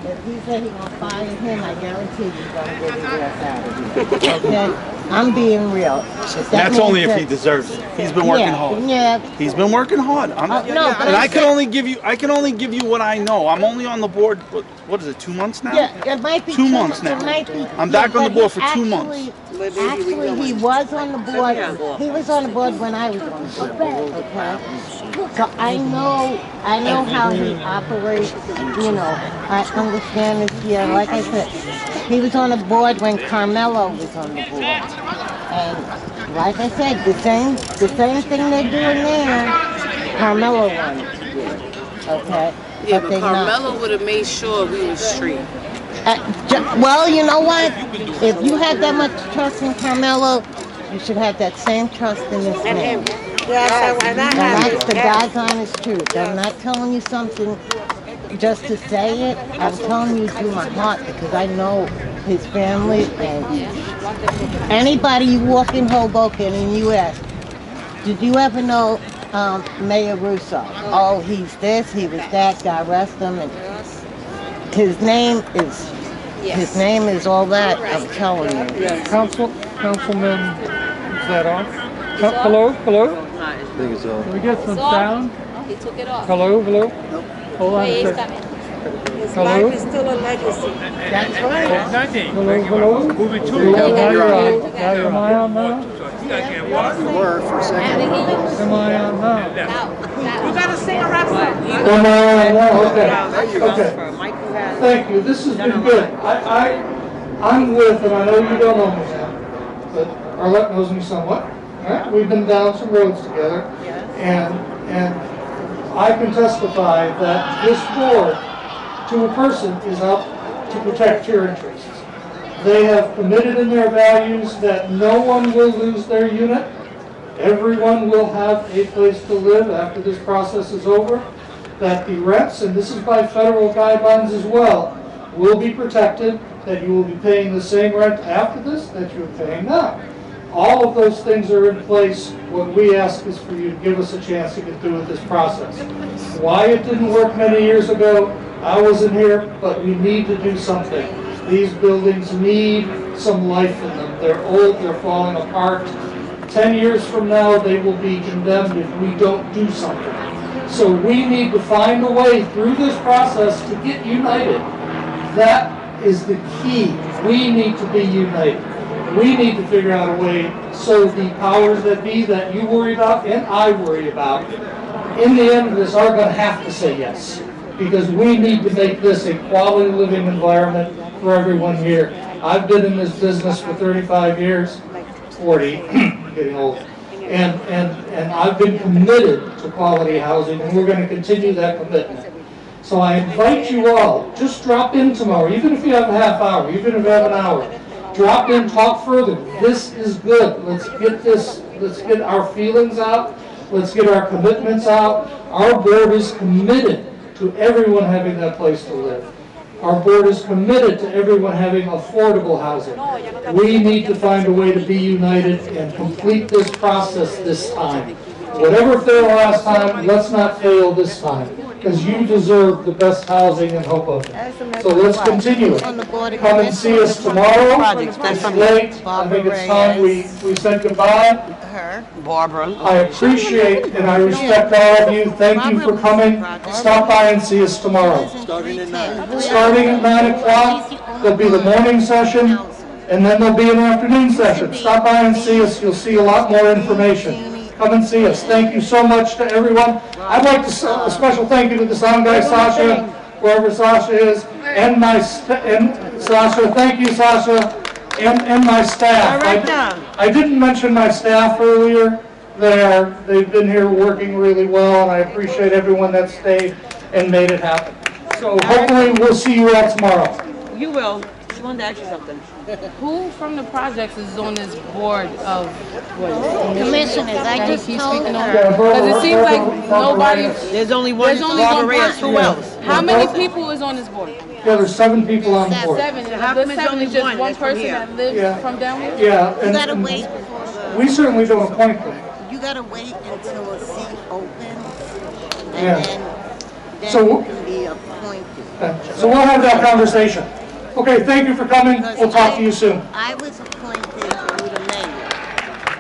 If he said he gonna fire him, I guarantee he's gonna get his ass out of here. Okay? I'm being real. That's only if he deserves it. He's been working hard. Yeah. He's been working hard. No, but And I can only give you what I know. I'm only on the board. What is it? 2 months now? Yeah, it might be 2 months now. I'm back on the board for 2 months. Actually, he was on the board. He was on the board when I was on the board. Okay, so I know how he operates. You know, I understand this. Yeah, like I said, he was on the board when Carmelo was on the board, and like I said, the same thing they're doing there. Carmelo wanted to do. Okay. Yeah, but Carmelo would have made sure we were straight. Well, you know what? If you had that much trust in Carmelo, you should have that same trust in this man. And that's the God's honest truth. I'm not telling you something just to say it. I'm telling you through my heart because I know his family. And anybody you walk in Hoboken and you ask, did you ever know Mayor Russo? Oh, he's this, he was that, God rest him. And his name is all that, I'm telling you. Councilman, is that off? Hello? I think it's all. Can we get some sound? He took it off. Hello? Hold on a second. His life is still a legacy. That's right. Hello? Now you're on. Am I on now? You were for a second. Am I on now? You gotta sing a rap song. Am I on now? Okay. Thank you. This has been good. I'm with, and I know you don't know me now, but Arlette knows me somewhat. Right? We've been down some roads together, and I can testify that this board, to a person, is out to protect your interests. They have committed in their values that no one will lose their unit. Everyone will have a place to live after this process is over. That the rents, and this is by federal guidelines as well, will be protected, that you will be paying the same rent after this that you're paying now. All of those things are in place. What we ask is for you to give us a chance to get through with this process. Why it didn't work many years ago, I wasn't here, but we need to do something. These buildings need some life in them. They're old, they're falling apart. 10 years from now, they will be condemned if we don't do something. So we need to find a way through this process to get united. That is the key. We need to be united. We need to figure out a way so the powers that be that you worry about and I worry about, in the end of this, are going to have to say yes. Because we need to make this a quality living environment for everyone here. I've been in this business for 35 years, 40, getting old, and I've been committed to quality housing, and we're going to continue that commitment. So I invite you all, just drop in tomorrow, even if you have a half hour, even if you have an hour. Drop in, talk further. This is good. Let's get our feelings out. Let's get our commitments out. Our board is committed to everyone having that place to live. Our board is committed to everyone having affordable housing. We need to find a way to be united and complete this process this time. Whatever failed last time, let's not fail this time, because you deserve the best housing in Hoboken. So let's continue it. Come and see us tomorrow. It's late. I think it's time we said goodbye. Barbara. I appreciate and I respect all of you. Thank you for coming. Stop by and see us tomorrow. Starting at 9. Starting at 9 o'clock, there'll be the morning session, and then there'll be an afternoon session. Stop by and see us. You'll see a lot more information. Come and see us. Thank you so much to everyone. I'd like to a special thank you to the sound guy, Sasha, wherever Sasha is, and Sasha. Thank you, Sasha, and my staff. I didn't mention my staff earlier. They've been here working really well, and I appreciate everyone that stayed and made it happen. So hopefully we'll see you all tomorrow. You will. She wanted to ask you something. Who from the projects is on this board of Commissioners, I just told her. Because it seems like nobody. There's only one. Barbara Reyes. Who else? How many people is on this board? Yeah, there's 7 people on the board. 7. How The come it's 7 only is just one one that's from person here? that lives Yeah. from down here? Yeah, You gotta and wait. we certainly don't appoint them. You gotta wait until a seat opens, Yeah. and So, can be appointed. so we'll have that conversation. Okay, thank you for coming. We'll talk to you soon. I was